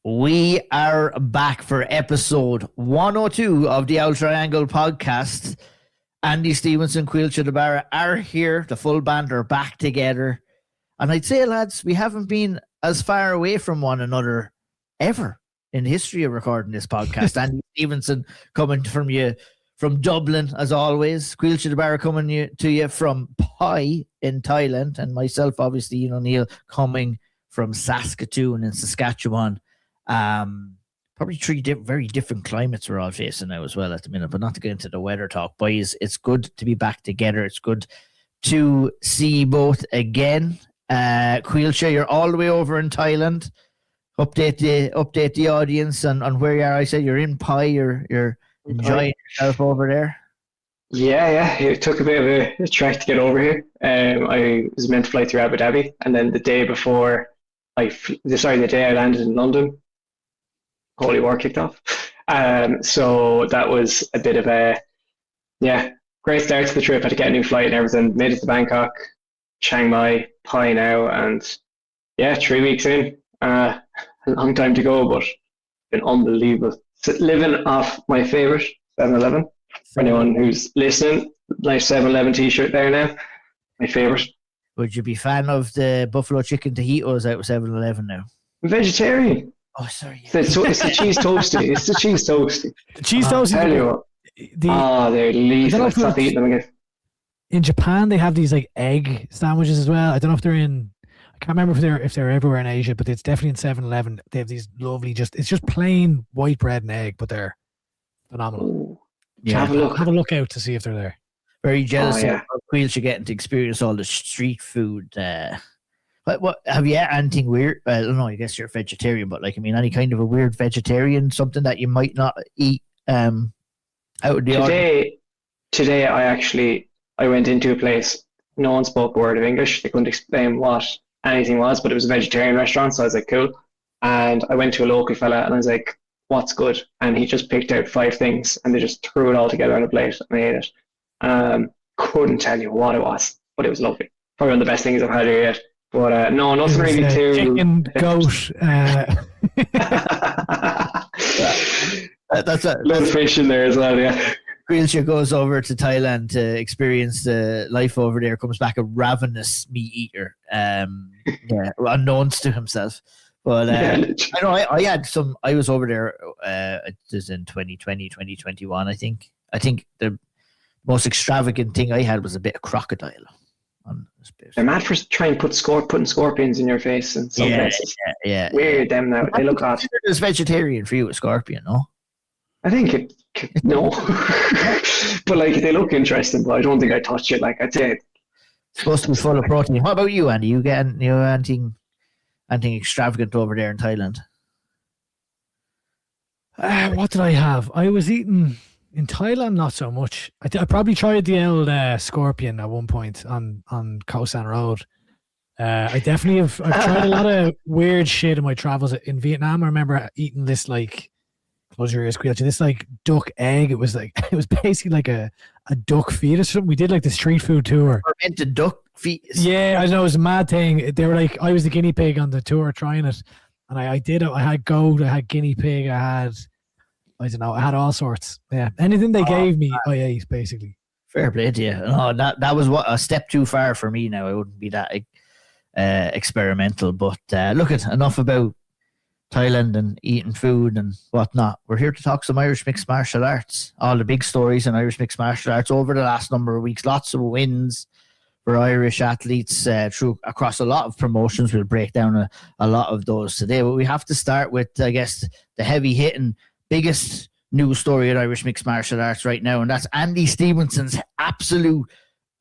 We are back for episode 102 of the Auld Triangle podcast. Andy Stevenson, Caoilte, Barra are here. The full band are back together. And I'd say, lads, we haven't been as far away from one another ever in the history of recording this podcast. Andy Stevenson coming from Dublin, as always. Caoilte, Barra coming to you from Pai in Thailand. And myself, obviously, Ian O'Neill, coming from Saskatoon in Saskatchewan. Probably three very different climates we're all facing now as well at the minute, but not to get into the weather talk. Boys, it's good to be back together. It's good to see both again. Caoilte, you're all the way over in Thailand. Update the audience on where you are. I said you're in Pai. You're enjoying yourself over there. Yeah. It took a bit of a trek to get over here. I was meant to fly through Abu Dhabi, and then the day before the day I landed in London, Holy War kicked off. So that was a bit of a, great start to the trip. Had to get a new flight and everything. Made it to Bangkok, Chiang Mai, Pai now, and 3 weeks in. A long time to go, but been unbelievable. Living off my favourite 7-Eleven. For anyone who's listening, nice 7-Eleven t-shirt there now. My favourite. Would you be a fan of the buffalo chicken tajitos out of 7-Eleven now? I'm vegetarian. Oh, sorry. Yeah. It's the cheese toasty. It's the cheese toasty. The cheese toasty. Tell you what. They're lethal. I'll stop eating them again. In Japan, they have these like egg sandwiches as well. I don't know if they're in. I can't remember if they're everywhere in Asia, but it's definitely in 7-Eleven. They have these lovely, it's just plain white bread and egg, but they're phenomenal. Ooh. Yeah, have a look out to see if they're there. Very jealous of Caoilte getting to experience all the street food. What have you anything weird? I don't know. I guess you're a vegetarian, but any kind of a weird vegetarian, something that you might not eat out of the ordinary? Today, I went into a place. No one spoke a word of English. They couldn't explain what anything was, but it was a vegetarian restaurant, so I was like, cool. And I went to a local fella, and I was like, what's good? And he just picked out 5 things, and they just threw it all together on a plate, and I ate it. Couldn't tell you what it was, but it was lovely. Probably one of the best things I've had here yet. But no, nothing really too. Chicken, goat. That's a lot of fish in there as well. Yeah. Caoilte goes over to Thailand to experience the life over there. Comes back a ravenous meat eater. Unknowns to himself. But I know I had some. I was over there. It was in 2020, 2021. I think the most extravagant thing I had was a bit of crocodile. They're mad for trying to putting scorpions in your face in some places. Yeah. Weird them now. They look odd. It's vegetarian for you, a scorpion, no? I think no. But they look interesting, but I don't think I touch it. I'd say it's supposed to be full of protein. What about you, Andy? You get anything extravagant over there in Thailand? What did I have? I was eating in Thailand, not so much. I probably tried the old scorpion at one point on Koh San Road. I've tried a lot of weird shit in my travels. In Vietnam, I remember eating this close your ears, Caoilte, this duck egg. It was basically like a duck fetus or something. We did the street food tour. Fermented duck fetus. Yeah, I know, it was a mad thing. They were I was the guinea pig on the tour trying it, and I did it. I had goat, I had guinea pig, I don't know, I had all sorts. Yeah, anything they gave me, I ate basically. Fair play to you. No, that was a step too far for me. Now I wouldn't be that experimental. But look at enough about Thailand and eating food and whatnot. We're here to talk some Irish mixed martial arts. All the big stories in Irish mixed martial arts over the last number of weeks. Lots of wins for Irish athletes across a lot of promotions. We'll break down a lot of those today. But we have to start with, I guess, the heavy hitting, biggest news story in Irish mixed martial arts right now, and that's Andy Stevenson's absolute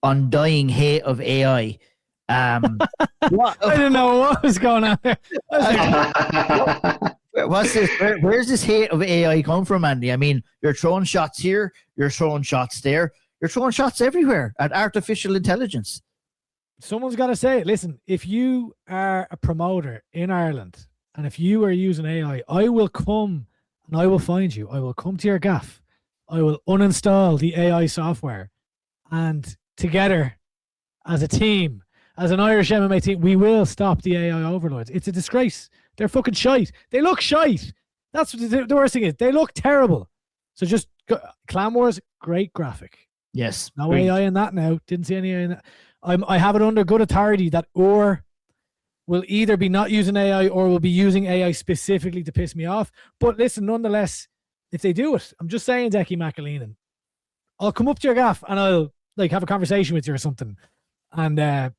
undying hate of AI. I didn't know what was going on there. What's this? Where's this hate of AI come from, Andy? I mean, you're throwing shots here, you're throwing shots there, you're throwing shots everywhere at artificial intelligence. Someone's got to say it. Listen, if you are a promoter in Ireland and if you are using AI, I will come and I will find you. I will come to your gaff. I will uninstall the AI software, and together as a team, as an Irish MMA team, we will stop the AI overlords. It's a disgrace They're fucking shite. They look shite. That's what the worst thing is. They look terrible. So just Clan Wars, great graphic. Yes. No AI in that now. Didn't see any AI in that. I have it under good authority that Iúr will either be not using AI or will be using AI specifically to piss me off. But listen, nonetheless, if they do it, I'm just saying, Decky McAleenan, I'll come up to your gaff and I'll like have a conversation with you or something, and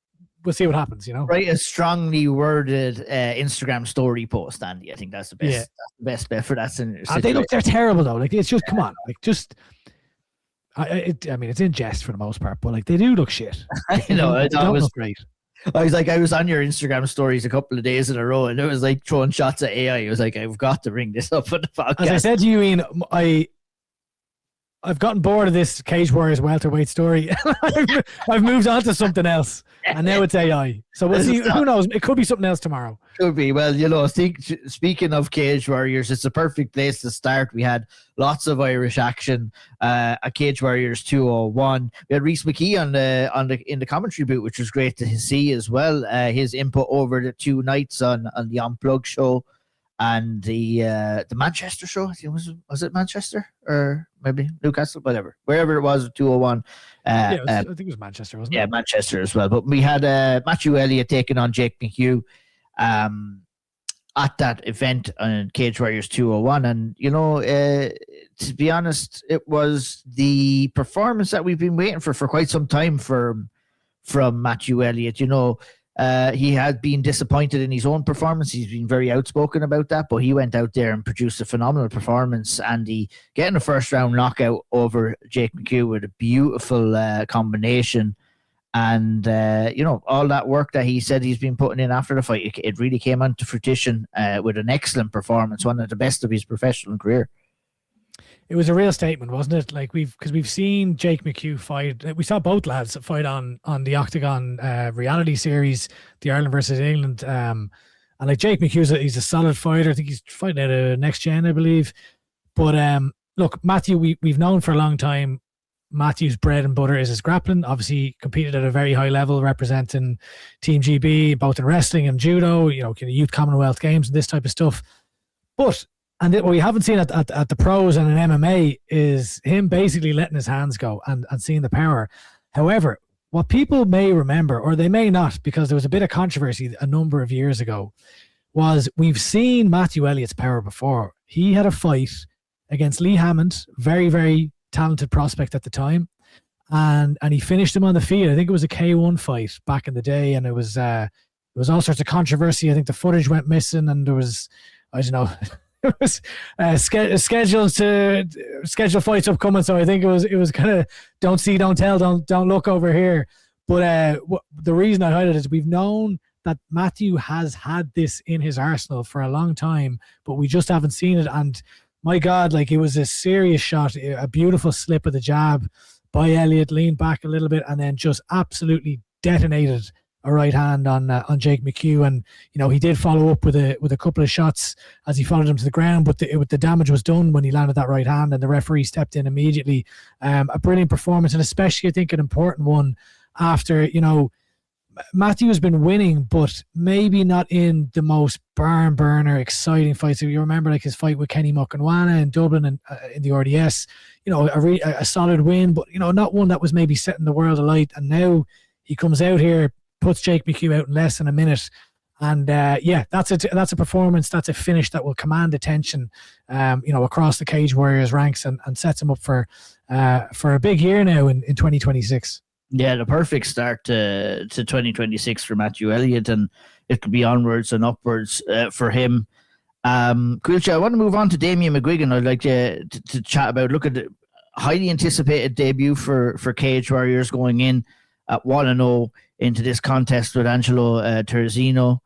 we'll see what happens. You know, Write a strongly worded Instagram story post, Andy. I think that's the best. Yeah. That's the best bet for that. They're terrible though. Like it's just come on, like just. I mean, it's in jest for the most part, but like they do look shit. I know. It was great. I was on your Instagram stories a couple of days in a row, and it was like throwing shots at AI. It was like, I've got to bring this up on the podcast. As I said to you, Ian, I've gotten bored of this Cage Warriors welterweight story. I've moved on to something else, and now it's AI. So we'll see. Who knows? It could be something else tomorrow. Could be. Well, you know, speaking of Cage Warriors, it's a perfect place to start. We had lots of Irish action at Cage Warriors 201. We had Rhys McKee in the commentary booth, which was great to see as well. His input over the 2 nights on the Unplugged show and the Manchester show. I think was it Manchester or maybe Newcastle, whatever, wherever it was, 201. I think it was Manchester, wasn't it? Yeah, Manchester as well. But we had Matthew Elliott taking on Jake McHugh at that event on Cage Warriors 201. And, you know, to be honest, it was the performance that we've been waiting for quite some time from Matthew Elliott. You know, he had been disappointed in his own performance. He's been very outspoken about that, but he went out there and produced a phenomenal performance. And he getting a first round knockout over Jake McHugh with a beautiful combination. And, you know, all that work that he said he's been putting in after the fight, it really came onto fruition with an excellent performance, one of the best of his professional career. It was a real statement, wasn't it? Like we've seen Jake McHugh fight. We saw both lads fight on the Octagon reality series, the Ireland versus England. And like Jake McHugh, he's a solid fighter. I think he's fighting at a next gen, I believe. But look, Matthew, we've known for a long time. Matthew's bread and butter is his grappling. Obviously, competed at a very high level, representing Team GB, both in wrestling and judo. You know, youth Commonwealth Games and this type of stuff. But what we haven't seen at the pros and in MMA is him basically letting his hands go and seeing the power. However, what people may remember, or they may not, because there was a bit of controversy a number of years ago, was we've seen Matthew Elliott's power before. He had a fight against Lee Hammond, very, very talented prospect at the time, and he finished him on the feet. I think it was a K1 fight back in the day, and it was all sorts of controversy. I think the footage went missing, and there was, I don't know, it was scheduled fights upcoming. So I think it was kind of don't see, don't tell, don't look over here. But the reason I highlighted it is we've known that Matthew has had this in his arsenal for a long time, but we just haven't seen it. And my God, like it was a serious shot, a beautiful slip of the jab by Elliott, leaned back a little bit, and then just absolutely detonated a right hand on Jake McHugh. And you know, he did follow up with a couple of shots as he followed him to the ground, but the damage was done when he landed that right hand, and the referee stepped in immediately. A brilliant performance, and especially I think an important one after, you know, Matthew has been winning, but maybe not in the most barn burner, exciting fights. So you remember like his fight with Kenny Muckenwana in Dublin and in the RDS, you know, a solid win, but you know, not one that was maybe setting the world alight. And now he comes out here, puts Jake McHugh out in less than a minute, and that's a performance, that's a finish that will command attention, you know, across the Cage Warriors ranks, and sets him up for a big year now in 2026. Yeah, the perfect start to 2026 for Matthew Elliott, and it could be onwards and upwards for him. Caoilte, I want to move on to Damien McGuigan. I'd like to chat about, look at the highly anticipated debut for Cage Warriors, going in at 1-0 into this contest with Angelo Terzino.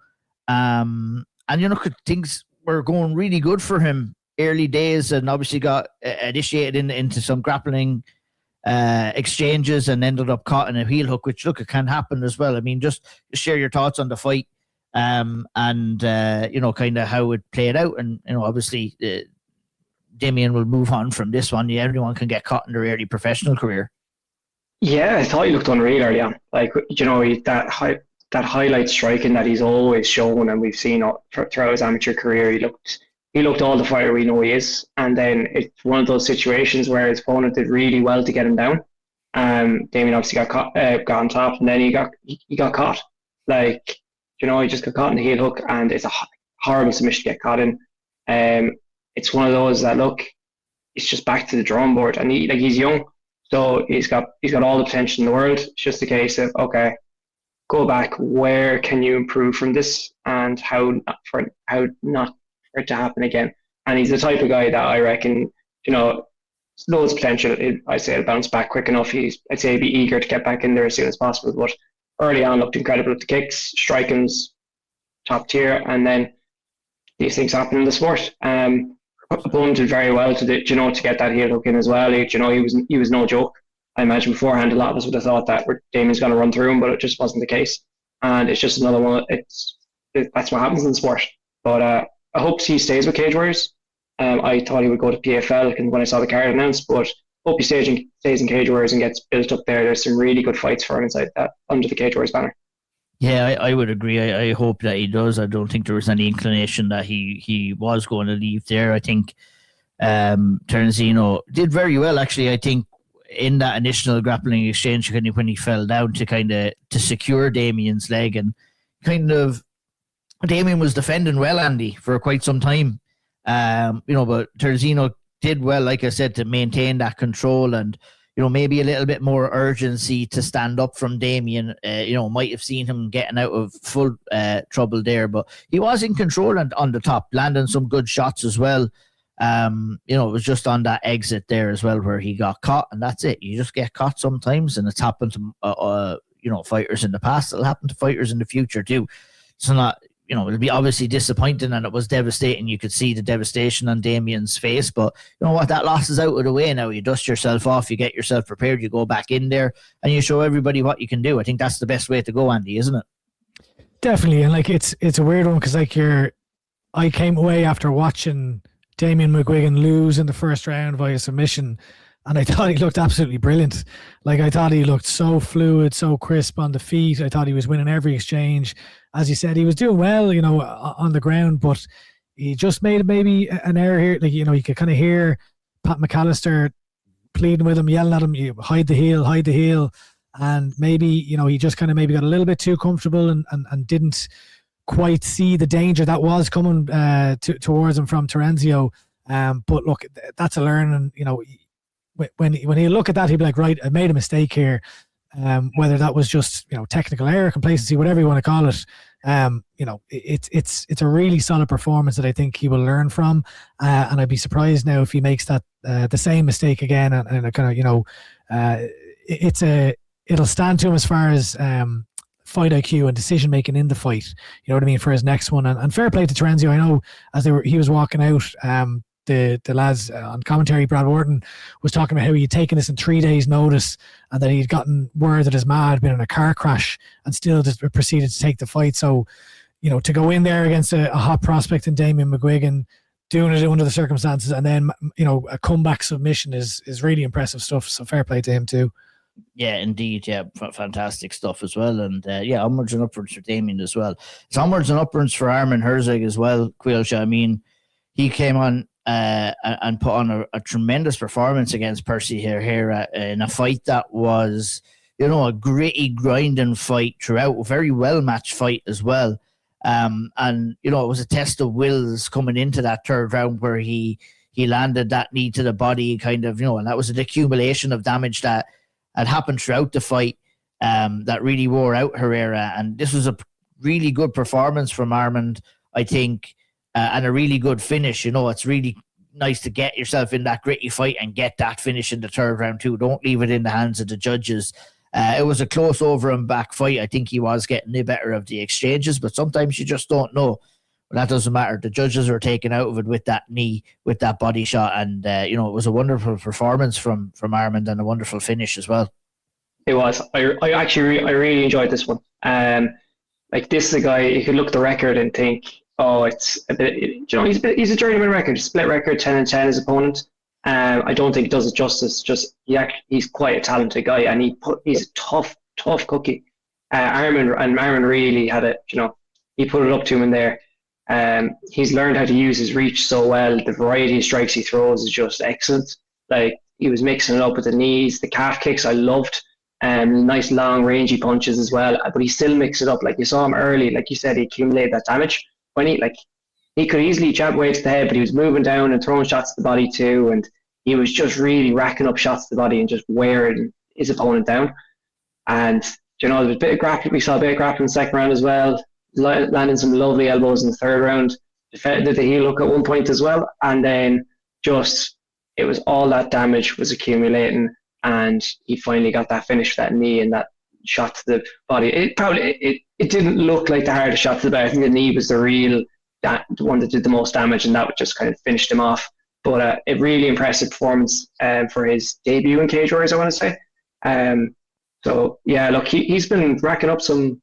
And, you know, things were going really good for him early days, and obviously got initiated into some grappling exchanges and ended up caught in a heel hook, which, look, it can happen as well. I mean, just share your thoughts on the fight and you know, kind of how it played out. And, you know, obviously Damien will move on from this one. Yeah, everyone can get caught in their early professional career. Yeah, I thought he looked unreal early on. Like, you know, that that highlight striking that he's always shown, and we've seen throughout his amateur career. He looked all the fighter we know he is, and then it's one of those situations where his opponent did really well to get him down. Damien obviously got on top, and then he got caught. Like, you know, he just got caught in the heel hook, and it's a horrible submission to get caught in. It's one of those that, look, it's just back to the drawing board, and he's young, so he's got all the potential in the world. It's just a case of, okay, go back. Where can you improve from this, and how not for it to happen again? And he's the type of guy that I reckon, you know, loads of potential. I'd say it'll bounce back quick enough. I'd say he'd be eager to get back in there as soon as possible. But early on, looked incredible at the kicks, striking's top tier, and then these things happen in the sport. Opponent did very well to get that heel hook in as well. He was no joke. I imagine beforehand a lot of us would have thought that Damien's going to run through him, but it just wasn't the case. And it's just another one. That's what happens in the sport. But I hope he stays with Cage Warriors. I thought he would go to PFL when I saw the card announced, but hope he stays in Cage Warriors and gets built up there. There's some really good fights for him inside that under the Cage Warriors banner. Yeah, I would agree. I hope that he does. I don't think there was any inclination that he was going to leave there. I think Terenzino did very well, actually. I think in that initial grappling exchange when he fell down to secure Damien's leg, and Damien was defending well, Andy, for quite some time. But Terenzino did well, like I said, to maintain that control and, maybe a little bit more urgency to stand up from Damien. Might have seen him getting out of full trouble there, but he was in control and on the top, landing some good shots as well. It was just on that exit there as well where he got caught, and that's it. You just get caught sometimes, and it's happened to fighters in the past. It'll happen to fighters in the future too. It's not, it'll be obviously disappointing, and it was devastating. You could see the devastation on Damien's face, but you know what? That loss is out of the way now. You dust yourself off, you get yourself prepared, you go back in there, and you show everybody what you can do. I think that's the best way to go, Andy, isn't it? Definitely, and it's a weird one because I came away after watching Damien McGuigan lose in the first round via submission, and I thought he looked absolutely brilliant. I thought he looked so fluid, so crisp on the feet. I thought he was winning every exchange. As you said, he was doing well, on the ground, but he just made maybe an error here. You could kind of hear Pat McAllister pleading with him, yelling at him, hide the heel. And maybe, he just kind of maybe got a little bit too comfortable and didn't quite see the danger that was coming towards him from Terenzio. But look, that's a learning. When he look at that, he'd be like, right, I made a mistake here. Whether that was just technical error, complacency, whatever you want to call it. It's a really solid performance that I think he will learn from. And I'd be surprised now if he makes that the same mistake again. And kind of it'll stand to him as far as fight IQ and decision making in the fight. You know what I mean, for his next one. And fair play to Terenzio. I know as he was walking out, the lads on commentary, Brad Wharton was talking about how he'd taken this in 3 days' notice, and that he'd gotten word that his ma had been in a car crash and still just proceeded to take the fight. So, to go in there against a hot prospect in Damien McGuigan, doing it under the circumstances, and then a comeback submission is really impressive stuff. So fair play to him too. Yeah, indeed. Yeah, fantastic stuff as well. And onwards and upwards for Damien as well. It's onwards and upwards for Armand Herzeg as well, Caoilte. I mean, he came on and put on a tremendous performance against Percy here in a fight that was, a gritty, grinding fight throughout, a very well matched fight as well. And it was a test of wills coming into that third round where he landed that knee to the body, kind of, and that was an accumulation of damage that had happened throughout the fight that really wore out Herrera. And this was a really good performance from Armand, I think. And a really good finish. It's really nice to get yourself in that gritty fight and get that finish in the third round too. Don't leave it in the hands of the judges. It was a close over and back fight. I think he was getting the better of the exchanges, but sometimes you just don't know. But that doesn't matter. The judges were taken out of it with that knee, with that body shot, and it was a wonderful performance from Armand and a wonderful finish as well. It was. I really enjoyed this one. This is a guy you could look at the record and think, oh, it's a bit, he's a journeyman record, split record, 10-10 his opponent. I don't think it does it justice. He's quite a talented guy, and he's a tough cookie. Armand really had it. He put it up to him in there. He's learned how to use his reach so well. The variety of strikes he throws is just excellent. Like, he was mixing it up with the knees, the calf kicks I loved. Nice long rangy punches as well, but he still mixed it up. Like, you saw him early, like you said, he accumulated that damage. When he could easily jab away to the head, but he was moving down and throwing shots to the body too, and he was just really racking up shots to the body and just wearing his opponent down. And there was a bit of grappling. We saw a bit of grappling in the second round as well, landing some lovely elbows in the third round. Did the heel hook at one point as well, and then it was all that damage was accumulating, and he finally got that finish for that knee and that shot to the body. It didn't look like the hardest shot to the body. I think the knee was the one that did the most damage, and that just kind of finished him off. But a really impressive performance for his debut in Cage Warriors, I want to say. So yeah, look, he's been racking up a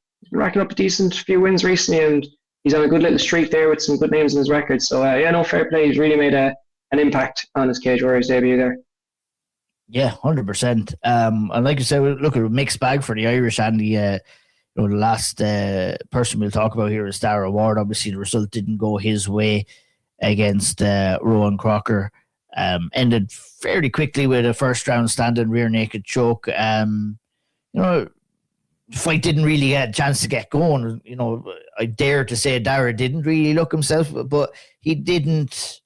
decent few wins recently, and he's on a good little streak there with some good names in his record. So fair play. He's really made an impact on his Cage Warriors debut there. Yeah, 100%. And like you said, look, a mixed bag for the Irish, and the last person we'll talk about here is Dara. Obviously, the result didn't go his way against Rowan Crocker. Ended fairly quickly with a first round standing rear naked choke. The fight didn't really get a chance to get going. I dare to say Dara didn't really look himself, but he didn't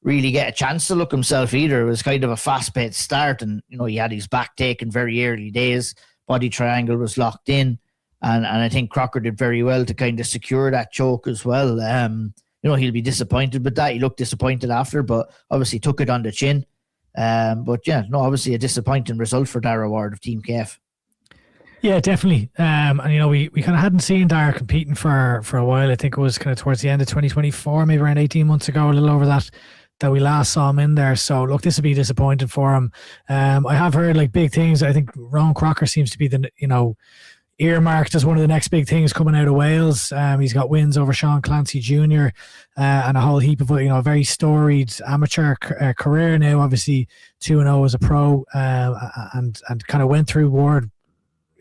really get a chance to look himself either. It was kind of a fast-paced start, and he had his back taken very early days. Body triangle was locked in, and I think Crocker did very well to kind of secure that choke as well. He'll be disappointed with that. He looked disappointed after, but obviously took it on the chin. Obviously a disappointing result for Dara Ward of Team KF. Yeah, definitely. And we kind of hadn't seen Dara competing for a while. I think it was kind of towards the end of 2024, maybe around 18 months ago, a little over that we last saw him in there. So look, this would be disappointing for him. I have heard big things. I think Rowan Crocker seems to be earmarked as one of the next big things coming out of Wales. He's got wins over Sean Clancy Jr. And a whole heap of a very storied amateur career now. Obviously 2-0 as a pro, and kind of went through Ward,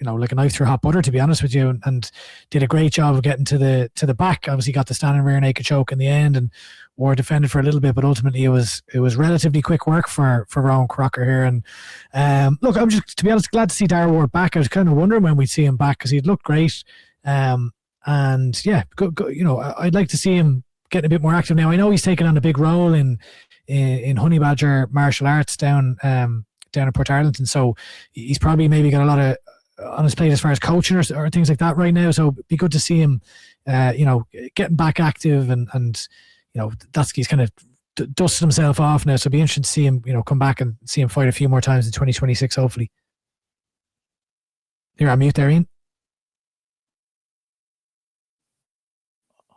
like a knife through hot butter, to be honest with you, and did a great job of getting to the back. Obviously got the standing rear naked choke in the end, and Ward defended for a little bit, but ultimately it was relatively quick work for Rowan Crocker here. And look, I'm just, to be honest, glad to see Dara Ward back. I was kind of wondering when we'd see him back, because he'd looked great. And yeah, I'd like to see him getting a bit more active now. I know he's taken on a big role in Honey Badger martial arts down in Portarlington, so he's probably maybe got a lot of on his plate as far as coaching or things like that right now. So it'd be good to see him, getting back active, and he's kind of dusted himself off now. So it'd be interesting to see him, come back and see him fight a few more times in 2026, hopefully. You're on mute there, Ian.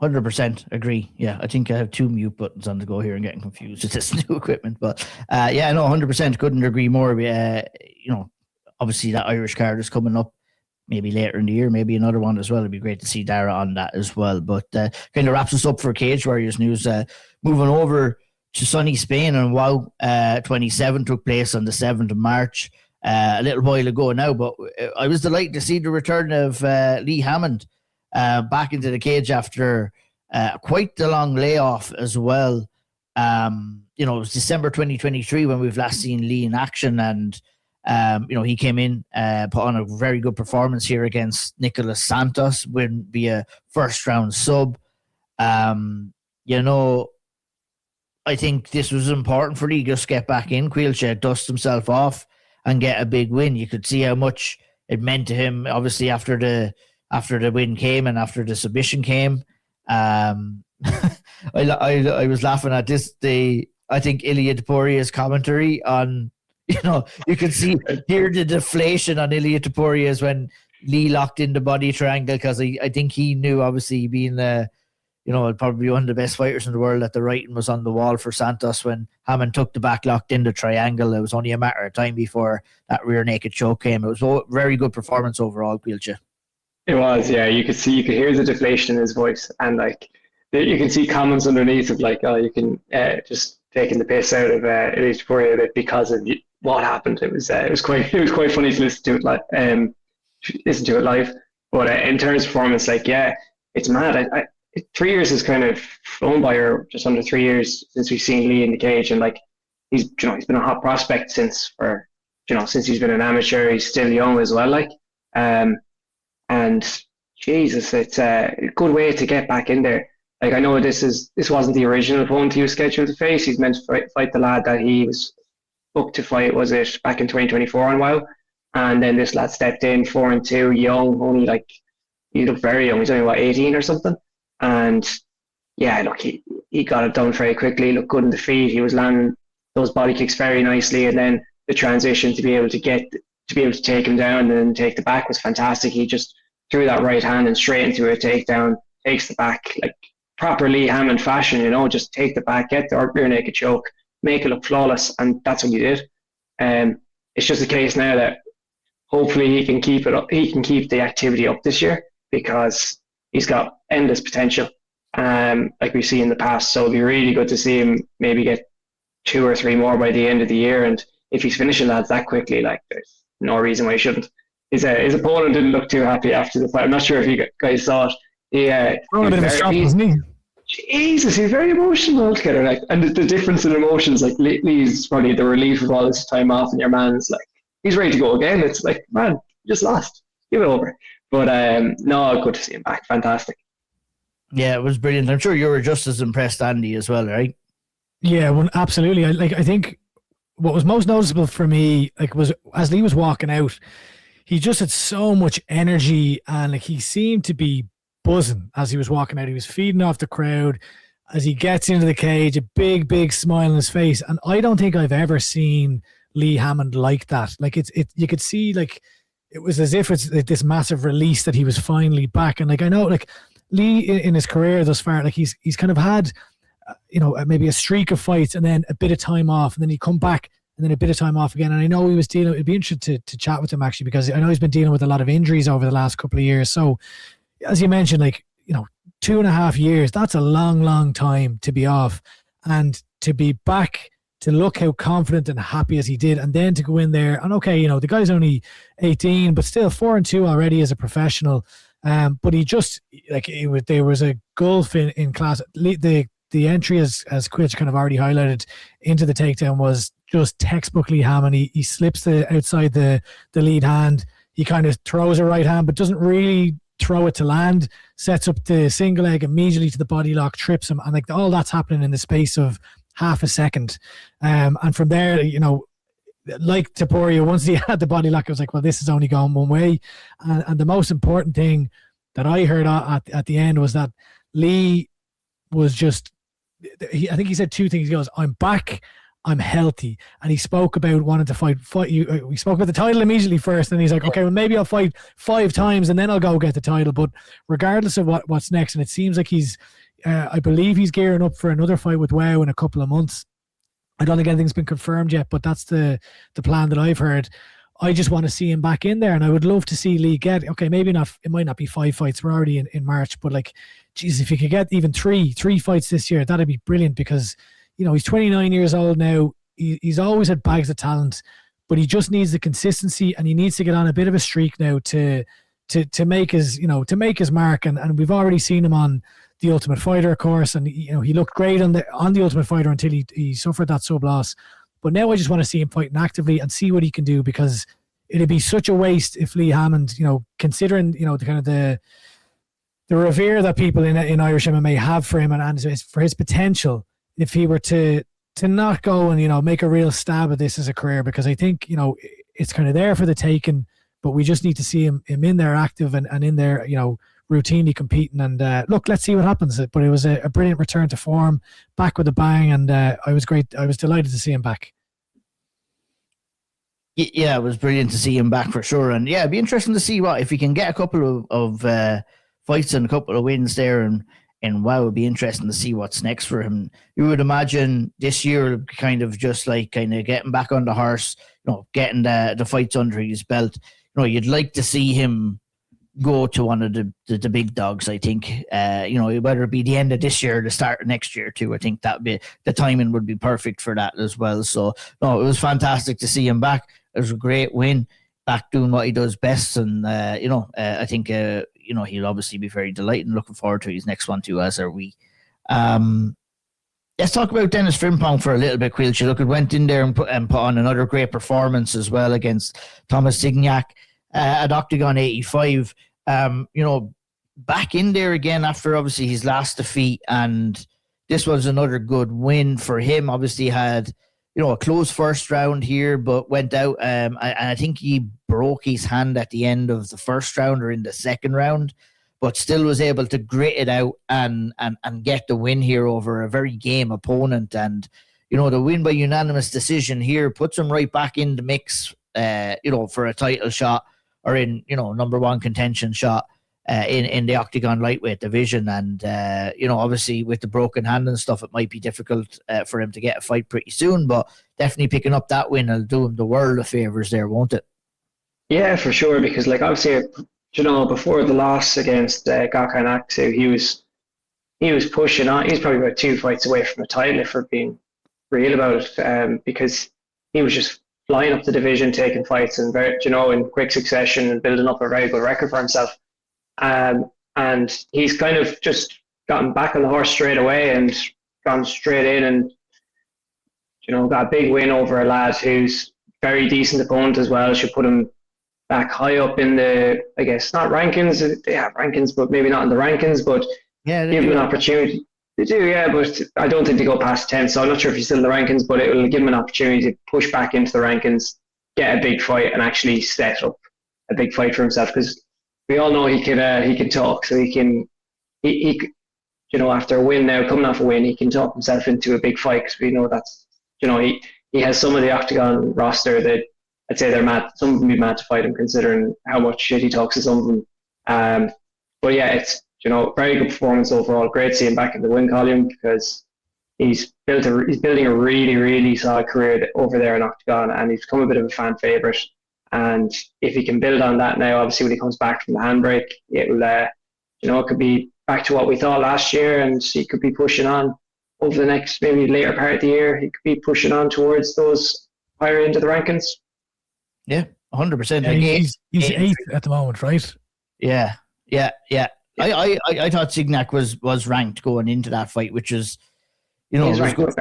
100% agree. Yeah, I think I have two mute buttons on the go here and getting confused with this new equipment. But 100% couldn't agree more. Obviously that Irish card is coming up maybe later in the year, maybe another one as well. It'd be great to see Dara on that as well. But kind of wraps us up for Cage Warriors news. Moving over to sunny Spain, and WOW 27 took place on the 7th of March, a little while ago now. But I was delighted to see the return of Lee Hammond back into the cage after quite the long layoff as well. It was December 2023 when we've last seen Lee in action, and he came in, put on a very good performance here against Nicolas Santos, would be a first round sub. I think this was important for Lee, just get back in Caoilte, dust himself off and get a big win. You could see how much it meant to him, obviously, after the win came and after the submission came. I was laughing at this. I think Ilia Toporia's commentary on, you could hear the deflation on Ilia Toporia's when Lee locked in the body triangle, because I think he knew, obviously, being probably one of the best fighters in the world, that the writing was on the wall for Santos when Hammond took the back, locked in the triangle. It was only a matter of time before that rear naked choke came. It was a very good performance overall, Caoilte. It was, yeah. You could hear the deflation in his voice, and you can see comments underneath of you can just taking the piss out of Ilia Topuria a bit because of what happened. It was quite funny to listen to it live. But in terms of performance, like, yeah, it's mad. 3 years has kind of flown by, or just under 3 years since we've seen Lee in the cage, and like he's been a hot prospect since he's been an amateur. He's still young as well, like, and Jesus, it's a good way to get back in there. Like, I know this wasn't the original opponent he was scheduled to face. He's meant to fight the lad that he was booked to fight, was it back in 2024 on WoW? And then this lad stepped in 4-2, young, only like, he looked very young. He's only, what, 18 or something? And yeah, look, he got it done very quickly. He looked good in the feet. He was landing those body kicks very nicely. And then the transition to be able to take him down and then take the back was fantastic. He just threw that right hand and straight into a takedown, takes the back, like proper Lee Hammond fashion, just take the back, get the rear naked choke, make it look flawless. And that's what he did. It's just a case now that hopefully he can keep it up. He can keep the activity up this year, because he's got endless potential, like we've seen in the past. So it'd be really good to see him maybe get 2 or 3 more by the end of the year. And if he's finishing lads that quickly, like, there's no reason why he shouldn't. His opponent didn't look too happy after the fight. I'm not sure if you guys saw it. A bit of a shock, wasn't he? Jesus, he's very emotional altogether. Like, and the difference in emotions, like, Lee's probably the relief of all this time off, and your man's like, he's ready to go again. It's like, man, you just lost. Give it over. But no, good to see him back. Fantastic. Yeah, it was brilliant. I'm sure you were just as impressed, Andy, as well, right? Yeah, well, absolutely. I think what was most noticeable for me, like, was as Lee was walking out, he just had so much energy, and like, he seemed to be buzzing as he was walking out. He was feeding off the crowd as he gets into the cage, a big smile on his face. And I don't think I've ever seen Lee Hammond like that. Like, you could see, like, it was as if it's this massive release that he was finally back. And like, I know, like, Lee in his career thus far, like, he's kind of had, maybe a streak of fights and then a bit of time off, and then he'd come back and then a bit of time off again. And I know he was dealing, it'd be interesting to chat with him, actually, because I know he's been dealing with a lot of injuries over the last couple of years. So as you mentioned, like, 2.5 years, that's a long time to be off, and to be back, to look how confident and happy as he did, and then to go in there and, okay, the guy's only 18, but still 4-2 already as a professional. But he just, like, there was a gulf in class. The entry, as Caoilte kind of already highlighted, into the takedown was just textbook Lee Hammond. He slips outside the lead hand. He kind of throws a right hand, but doesn't really throw it to land, sets up the single leg immediately to the body lock, trips him, and like, all that's happening in the space of half a second. And from there, like Taporia, once he had the body lock, I was like, well, this is only going one way. And the most important thing that I heard at the end was that Lee was just, I think he said 2 things. He goes, I'm back, I'm healthy. And he spoke about wanting to fight you. We spoke about the title immediately first, and he's like, okay, well, maybe I'll fight 5 times and then I'll go get the title. But regardless of what's next, and it seems like he's, I believe he's gearing up for another fight with WoW in a couple of months. I don't think anything's been confirmed yet, but that's the plan that I've heard. I just want to see him back in there, and I would love to see Lee get, okay, maybe not, it might not be 5 fights, we're already in March, but like, geez, if he could get even three fights this year, that'd be brilliant, because he's 29 years old now. He's always had bags of talent, but he just needs the consistency, and he needs to get on a bit of a streak now to make his mark. And we've already seen him on the Ultimate Fighter, of course, and he looked great on the Ultimate Fighter until he suffered that sub loss. But now I just want to see him fighting actively and see what he can do, because it'd be such a waste if Lee Hammond, considering the kind of the revere that people in Irish MMA have for him and for his potential, if he were to not go and make a real stab at this as a career, because I think it's kind of there for the taking, but we just need to see him in there active and in there routinely competing. And look, let's see what happens. But it was a brilliant return to form, back with a bang, and I was delighted to see him back. Yeah, it was brilliant to see him back for sure. And yeah, it'd be interesting to see if he can get a couple of fights and a couple of wins there, and wow, it'd be interesting to see what's next for him. You would imagine this year kind of getting back on the horse, getting the fights under his belt. You'd like to see him go to one of the big dogs, I think. Whether it be the end of this year or the start of next year too. I think the timing would be perfect for that as well. So no, it was fantastic to see him back. It was a great win. back doing what he does best. And, I think, he'll obviously be very delighted and looking forward to his next one too, as are we. Let's talk about Denis Frimpong for a little bit, Caoilte. Look, it went in there and put on another great performance as well against Thomas Signac at Octagon 85. Back in there again after obviously his last defeat, and this was another good win for him. Obviously had, a close first round here, but went out, and I think he broke his hand at the end of the first round or in the second round, but still was able to grit it out and get the win here over a very game opponent. And, the win by unanimous decision here puts him right back in the mix, for a title shot or in, number one contention shot in the Octagon lightweight division. And, obviously with the broken hand and stuff, it might be difficult for him to get a fight pretty soon, but definitely picking up that win will do him the world of favours there, won't it? Yeah, for sure, because obviously, before the loss against Gokhan Aksu, he was pushing on. He's probably about 2 fights away from a title, if we're being real about it, because he was just flying up the division, taking fights, and in quick succession, and building up a very good record for himself. And he's kind of just gotten back on the horse straight away and gone straight in, and got a big win over a lad who's very decent opponent as well. Should put him back high up in the, I guess, not rankings. They have rankings, but maybe not in the rankings. But yeah, give him an opportunity. They do, yeah, but I don't think they go past 10. So I'm not sure if he's still in the rankings, but it will give him an opportunity to push back into the rankings, get a big fight, and actually set up a big fight for himself. Because we all know he can talk, so he after a win now, coming off a win, he can talk himself into a big fight. Because we know that's, he has some of the Octagon roster that I'd say they're mad. Some of them be mad to fight him, considering how much shit he talks to some of them. But yeah, it's very good performance overall. Great to see him back in the win column, because he's building a really, really solid career over there in Octagon, and he's become a bit of a fan favorite. And if he can build on that now, obviously when he comes back from the handbrake, it will, it could be back to what we thought last year, and he could be pushing on over the next maybe later part of the year. He could be pushing on towards those higher into the rankings. Yeah, 100%. Yeah, he's 8th at the moment, right? Yeah. I thought Signac was ranked going into that fight, which is, he's ranked good.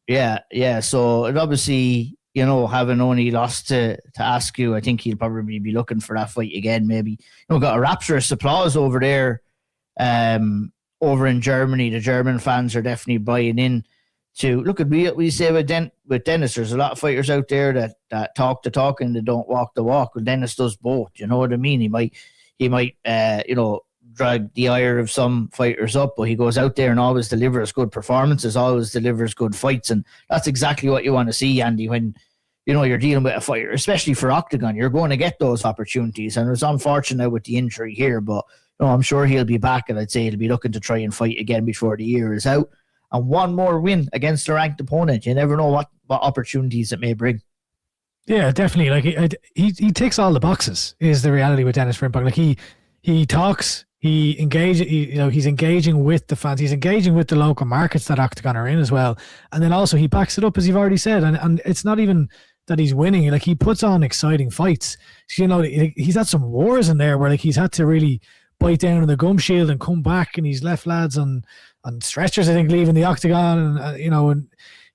Yeah. So it obviously, having only lost to Askew, I think he'll probably be looking for that fight again. Maybe got a rapturous applause over there, over in Germany. The German fans are definitely buying in. To look at we say with Denis, there's a lot of fighters out there that talk the talk and they don't walk the walk. Well, Denis does both. You know what I mean? He might drag the ire of some fighters up, but he goes out there and always delivers good performances, always delivers good fights, and that's exactly what you want to see, Andy. When you're dealing with a fighter, especially for Octagon, you're going to get those opportunities. And it's unfortunate with the injury here, but I'm sure he'll be back, and I'd say he'll be looking to try and fight again before the year is out. And one more win against a ranked opponent, you never know what opportunities it may bring. Yeah, definitely. Like he ticks all the boxes. Is the reality with Denis Frimpong. Like he talks, he engages. He's engaging with the fans. He's engaging with the local markets that Octagon are in as well. And then also he backs it up, as you've already said. And it's not even that he's winning. Like he puts on exciting fights. So, he's had some wars in there where he's had to really bite down on the gum shield and come back, and he's left lads on stretchers, I think, leaving the Octagon, and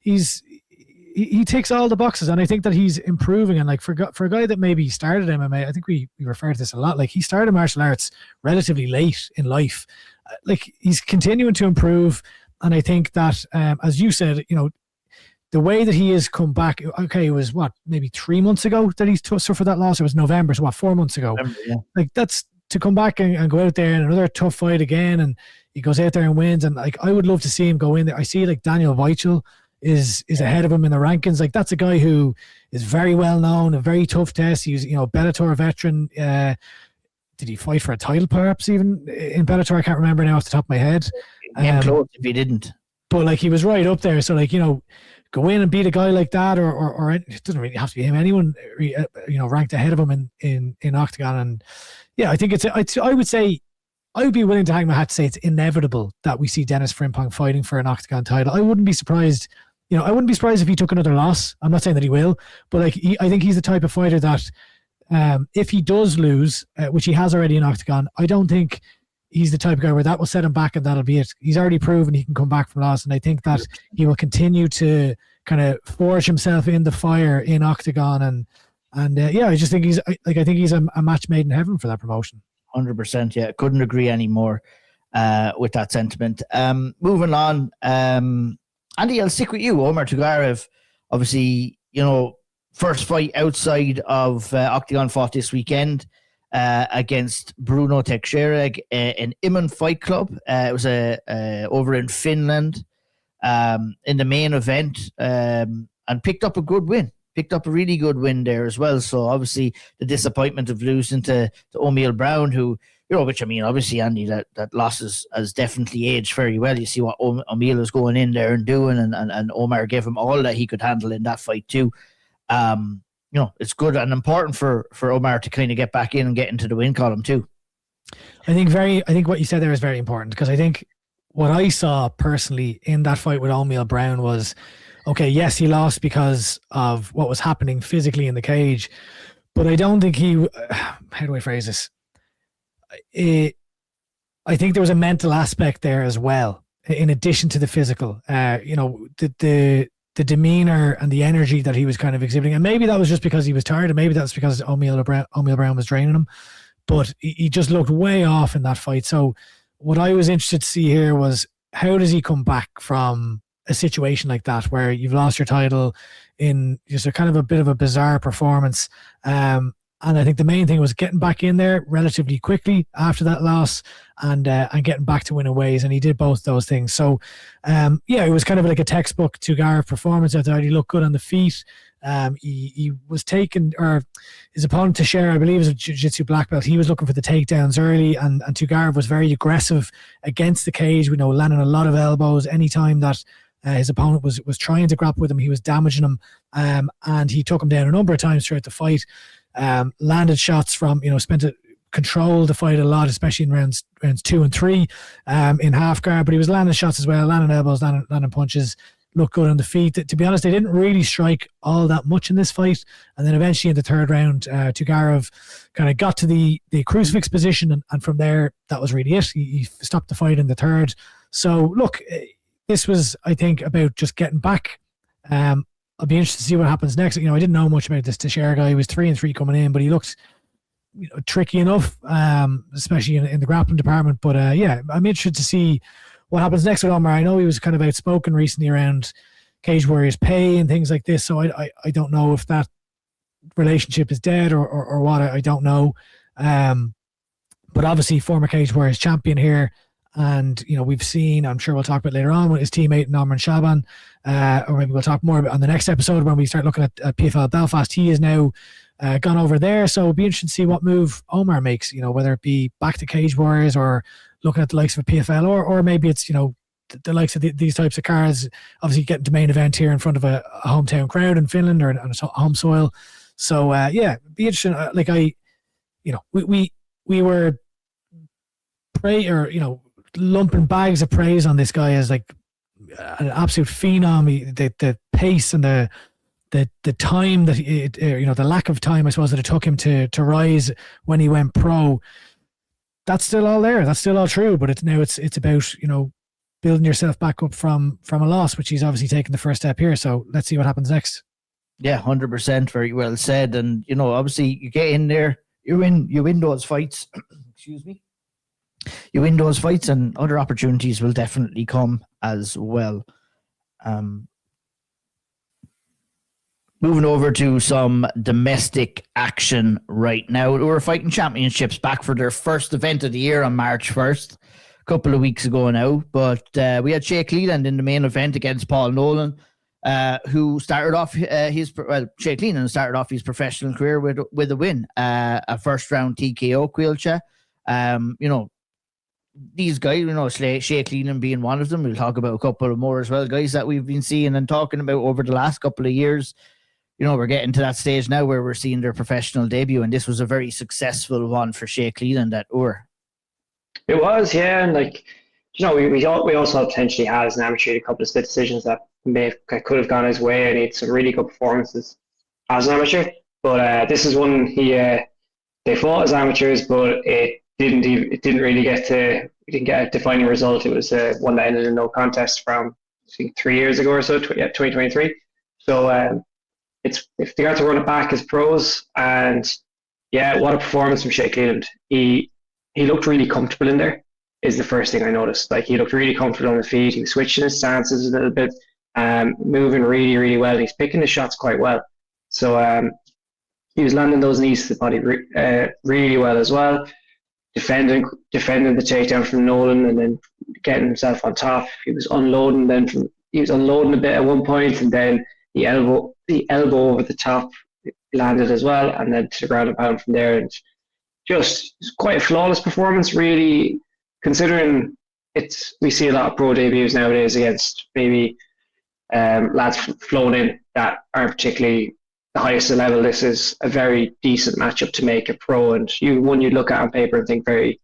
he ticks all the boxes, and I think that he's improving. And for a guy that maybe started MMA, I think we refer to this a lot. Like he started martial arts relatively late in life. He's continuing to improve, and I think that as you said, the way that he has come back. Okay, it was maybe 3 months ago that he suffered that loss. It was November, so 4 months ago. Yeah. That's to come back and go out there in another tough fight again, and he goes out there and wins. And I would love to see him go in there. I see Daniel Weichel is ahead of him in the rankings. That's a guy who is very well known, a very tough test. He's Bellator veteran. Did he fight for a title perhaps even in Bellator? I can't remember now off the top of my head. Close if he didn't. But he was right up there. So go in and beat a guy like that, or it doesn't really have to be him. Anyone ranked ahead of him in Octagon. And yeah, I think I would say I would be willing to hang my hat to say it's inevitable that we see Denis Frimpong fighting for an Octagon title. I wouldn't be surprised. I wouldn't be surprised if he took another loss. I'm not saying that he will, but I think he's the type of fighter that if he does lose, which he has already in Octagon, I don't think he's the type of guy where that will set him back and that'll be it. He's already proven he can come back from loss, and I think that he will continue to kind of forge himself in the fire in Octagon, and I just think he's a match made in heaven for that promotion. 100%. Yeah, couldn't agree anymore with that sentiment. Moving on, Andy, I'll stick with you. Omar Tugarev, obviously, first fight outside of Octagon, fought this weekend against Bruno Teixeira in Immen Fight Club. It was over in Finland in the main event, and picked up a good win. Picked up a really good win there as well. So obviously the disappointment of losing to O'Meal Brown, who, which I mean, obviously, Andy, that loss has definitely aged very well. You see what O'Meal was going in there and doing, and Omar gave him all that he could handle in that fight too. It's good and important for Omar to kind of get back in and get into the win column too. I think what you said there is very important, because I think what I saw personally in that fight with O'Meal Brown was, okay, yes, he lost because of what was happening physically in the cage, but I don't think how do I phrase this? I think there was a mental aspect there as well, in addition to the physical. The demeanor and the energy that he was kind of exhibiting, and maybe that was just because he was tired, and maybe that's because O'Meal Brown was draining him, but he just looked way off in that fight. So what I was interested to see here was, how does he come back from a situation like that, where you've lost your title in just a kind of a bit of a bizarre performance? And I think the main thing was getting back in there relatively quickly after that loss, and getting back to winning ways, and he did both those things. So it was kind of like a textbook Tugarev performance. I thought he looked good on the feet. He was taken, or his opponent Teixeira, I believe, is a jiu-jitsu black belt. He was looking for the takedowns early, and Tugarev was very aggressive against the cage. We know, landing a lot of elbows anytime that his opponent was trying to grapple with him. He was damaging him, and he took him down a number of times throughout the fight. Landed shots from, controlled the fight a lot, especially in rounds 2 and 3 in half guard, but he was landing shots as well, landing elbows, landing punches, looked good on the feet. To be honest, they didn't really strike all that much in this fight, and then eventually in the third round, Tugarev kind of got to the crucifix position, and from there, that was really it. He stopped the fight in the third. So look, this was, I think, about just getting back. I'll be interested to see what happens next. I didn't know much about this Teixeira guy. He was 3-3 coming in, but he looked tricky enough, especially in the grappling department. But I'm interested to see what happens next with Omar. I know he was kind of outspoken recently around Cage Warriors pay and things like this, so I don't know if that relationship is dead or what. I don't know. But obviously, former Cage Warriors champion here. And, we've seen, I'm sure we'll talk about later on, with his teammate Norman Shaban, or maybe we'll talk more about on the next episode when we start looking at PFL Belfast. He is now gone over there, so it'll be interesting to see what move Omar makes, whether it be back to Cage Warriors or looking at the likes of a PFL, or maybe it's, the likes of these types of cards, obviously getting to main event here in front of a hometown crowd in Finland or on home soil. So, be interesting. We were lumping bags of praise on this guy as like an absolute phenom. The pace and the time that the lack of time, I suppose, that it took him to rise when he went pro. That's still all there. That's still all true. But it's about building yourself back up from a loss, which he's obviously taken the first step here. So let's see what happens next. Yeah, 100%. Very well said. And obviously you get in there, you win those fights. Excuse me. You win those fights, and other opportunities will definitely come as well. Moving over to some domestic action right now. We're Fighting Championships back for their first event of the year on March 1st, a couple of weeks ago now. But we had Shea Cleland in the main event against Paul Nolan, who started off Shea Cleland started off his professional career with a win, a first round TKO Caoilte. These guys, Shea Cleland being one of them. We'll talk about a couple of more as well, guys that we've been seeing and talking about over the last couple of years. We're getting to that stage now where we're seeing their professional debut, and this was a very successful one for Shea Cleland at Iúr. It was, yeah, and we also potentially had as an amateur a couple of split decisions that could have gone his way, and he had some really good performances as an amateur. But this is one they fought as amateurs, but it didn't really get a defining result. It was one that ended in no contest from I think 3 years ago or so, 2023. So if they got to run it back as pros, and yeah, what a performance from Shea Cleland. He looked really comfortable in there. Is the first thing I noticed. Like, he looked really comfortable on the feet. He was switching his stances a little bit, moving really, really well. He's picking his shots quite well. So he was landing those knees to the body really well as well. Defending the takedown from Nolan and then getting himself on top. He was unloading a bit at one point, and then the elbow over the top landed as well, and then to the ground and pound from there. And just quite a flawless performance, really. Considering we see a lot of pro debuts nowadays against maybe lads flown in that aren't particularly the highest level. This is a very decent matchup to make a pro, and one you'd look at on paper and think very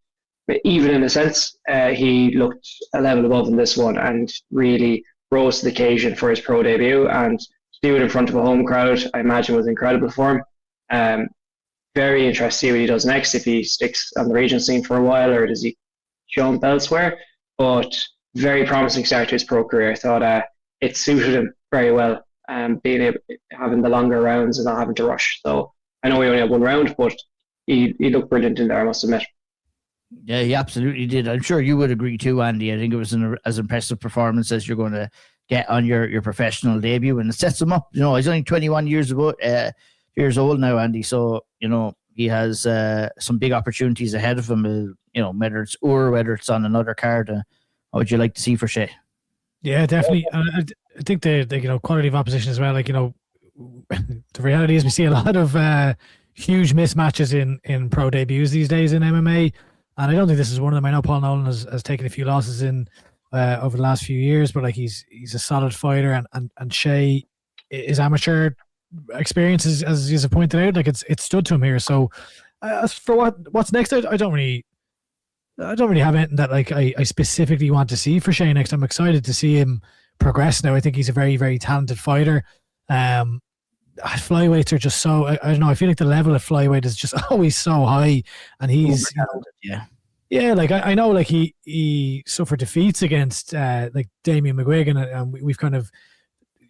even in a sense. He looked a level above in this one and really rose to the occasion for his pro debut, and to do it in front of a home crowd, I imagine, was incredible for him. Very interested to see what he does next, if he sticks on the regional scene for a while or does he jump elsewhere. But very promising start to his pro career. I thought it suited him very well, having the longer rounds and not having to rush. So I know we only had one round, but he looked brilliant in there, I must admit. Yeah, he absolutely did. I'm sure you would agree too, Andy. I think it was as impressive performance as you're going to get on your professional debut, and it sets him up. He's only 21 years old now, Andy. So he has some big opportunities ahead of him. Whether it's Iúr, whether it's on another card. What would you like to see for Shea? Yeah, definitely. I think the quality of opposition as well. The reality is we see a lot of huge mismatches in pro debuts these days in MMA, and I don't think this is one of them. I know Paul Nolan has taken a few losses in over the last few years, but he's a solid fighter, and Shea, his amateur experience, as you have pointed out, it's stood to him here. So as for what's next, I don't really have anything that I specifically want to see for Shea next. I'm excited to see him progress now. I think he's a very, very talented fighter. Flyweights are just so, I don't know, I feel like the level of flyweight is just always so high, and he's I know he suffered defeats against Damien McGuigan, and we've kind of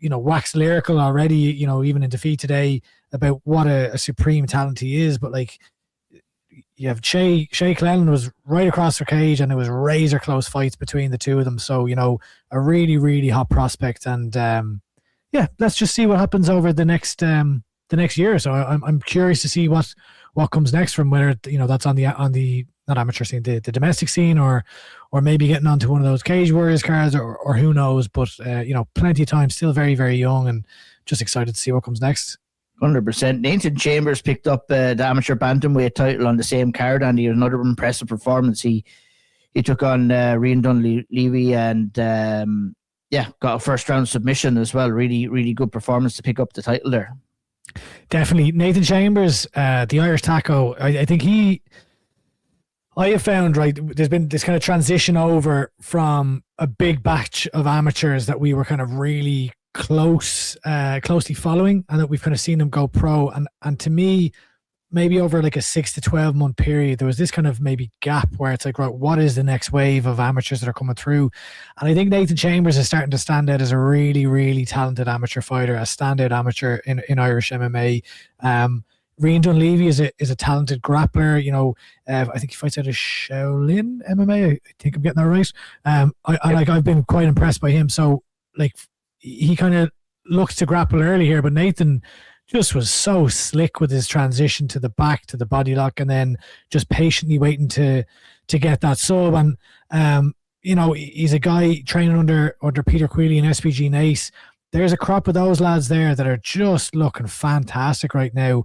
waxed lyrical already, even in defeat today, about what a supreme talent he is. But you have Shea Cleland was right across the cage, and it was razor close fights between the two of them. So a really, really hot prospect, and let's just see what happens over the next year. So I'm curious to see what comes next from, whether that's on the not amateur scene, the domestic scene, or maybe getting onto one of those Cage Warriors cards, or who knows. But plenty of time, still very, very young, and just excited to see what comes next. 100%. Nathan Chambers picked up the amateur bantamweight title on the same card, and he had another impressive performance. He took on Rian Dunleavy and got a first round submission as well. Really, really good performance to pick up the title there. Definitely. Nathan Chambers, the Irish Taco, I think I have found, there's been this kind of transition over from a big batch of amateurs that we were kind of really closely following, and that we've kind of seen them go pro, and to me, maybe over a 6 to 12 month period, there was this kind of maybe gap where it's right, what is the next wave of amateurs that are coming through? And I think Nathan Chambers is starting to stand out as a really, really talented amateur fighter, a standout amateur in Irish MMA. Rian Dunleavy is a talented grappler. I think he fights out of Shaolin MMA. I think I'm getting that right. I've been quite impressed by him. So he kind of looks to grapple early here, but Nathan just was so slick with his transition to the back, to the body lock, and then just patiently waiting to get that sub. And he's a guy training under Peter Queally and SPG Nace. There's a crop of those lads there that are just looking fantastic right now.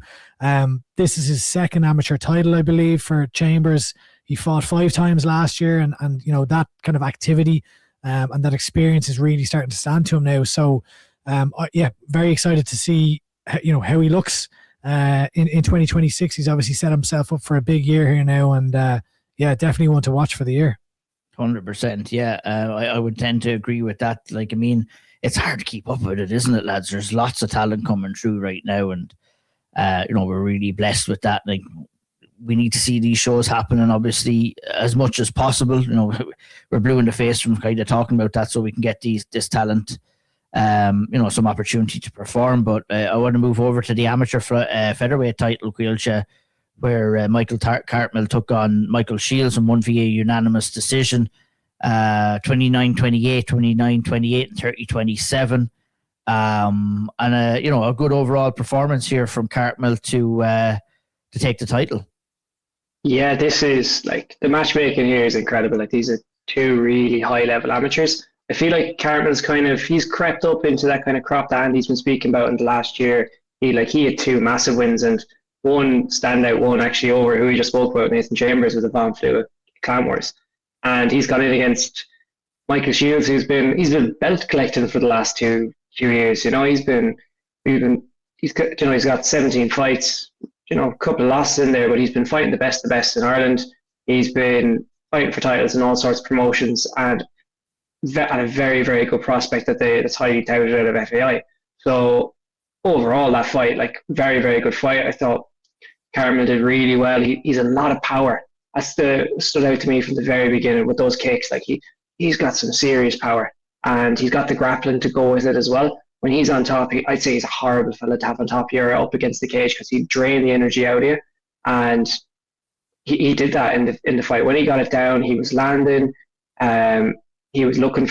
This is his second amateur title, I believe, for Chambers. He fought 5 times last year, and that kind of activity and that experience is really starting to stand to him now. So very excited to see how he looks in 2026. He's obviously set himself up for a big year here now, and definitely one to watch for the year. 100%. Yeah, I would tend to agree with that. It's hard to keep up with it, isn't it, lads? There's lots of talent coming through right now, and we're really blessed with that. Like, we need to see these shows happening, obviously, as much as possible. We're blue in the face from kind of talking about that, so we can get this talent, some opportunity to perform. But I want to move over to the amateur featherweight title, Caoilte, where Michael Cartmel took on Michael Shields and won via unanimous decision, 29-28, 29-28, and 30-27. And a good overall performance here from Cartmel to take the title. Yeah, this is like the matchmaking here is incredible. Like, these are two really high level amateurs. I feel like Cartmel's he's crept up into that kind of crop that Andy's been speaking about in the last year. He had two massive wins, and one standout one actually over who we just spoke about, Nathan Chambers, with the Von Flue Clan Wars. And he's gone in against Michael Shields, he's been belt collecting for the last two years. He's got 17 fights, a couple of losses in there, but he's been fighting the best in Ireland. He's been fighting for titles in all sorts of promotions, and a very, very good prospect that's highly touted out of FAI. So overall, that fight, like, very, very good fight. I thought Cartmel did really well. He's a lot of power. That stood out to me from the very beginning with those kicks. Like, he's got some serious power, and he's got the grappling to go with it as well. When he's on top, I'd say he's a horrible fella to have on top of you up against the cage, because he'd drain the energy out of you. And he did that in the fight. When he got it down, he was landing. He was looking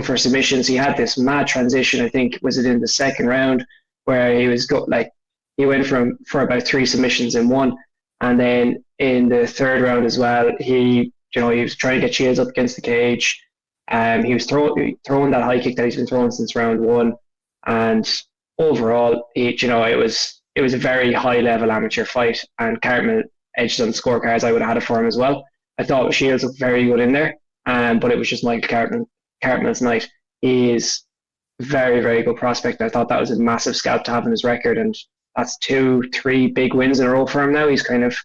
for submissions. He had this mad transition. I think was it in the second round where he went for about 3 submissions in one, and then in the third round as well, he was trying to get Shields up against the cage. He was throwing that high kick that he's been throwing since round 1. And overall, it was a very high level amateur fight, and Cartmel edged on the scorecards. I would have had it for him as well. I thought Shields looked very good in there, but it was just Michael Cartmel's night. He is a very, very good prospect. I thought that was a massive scalp to have in his record, and that's 2-3 big wins in a row for him now. He's kind of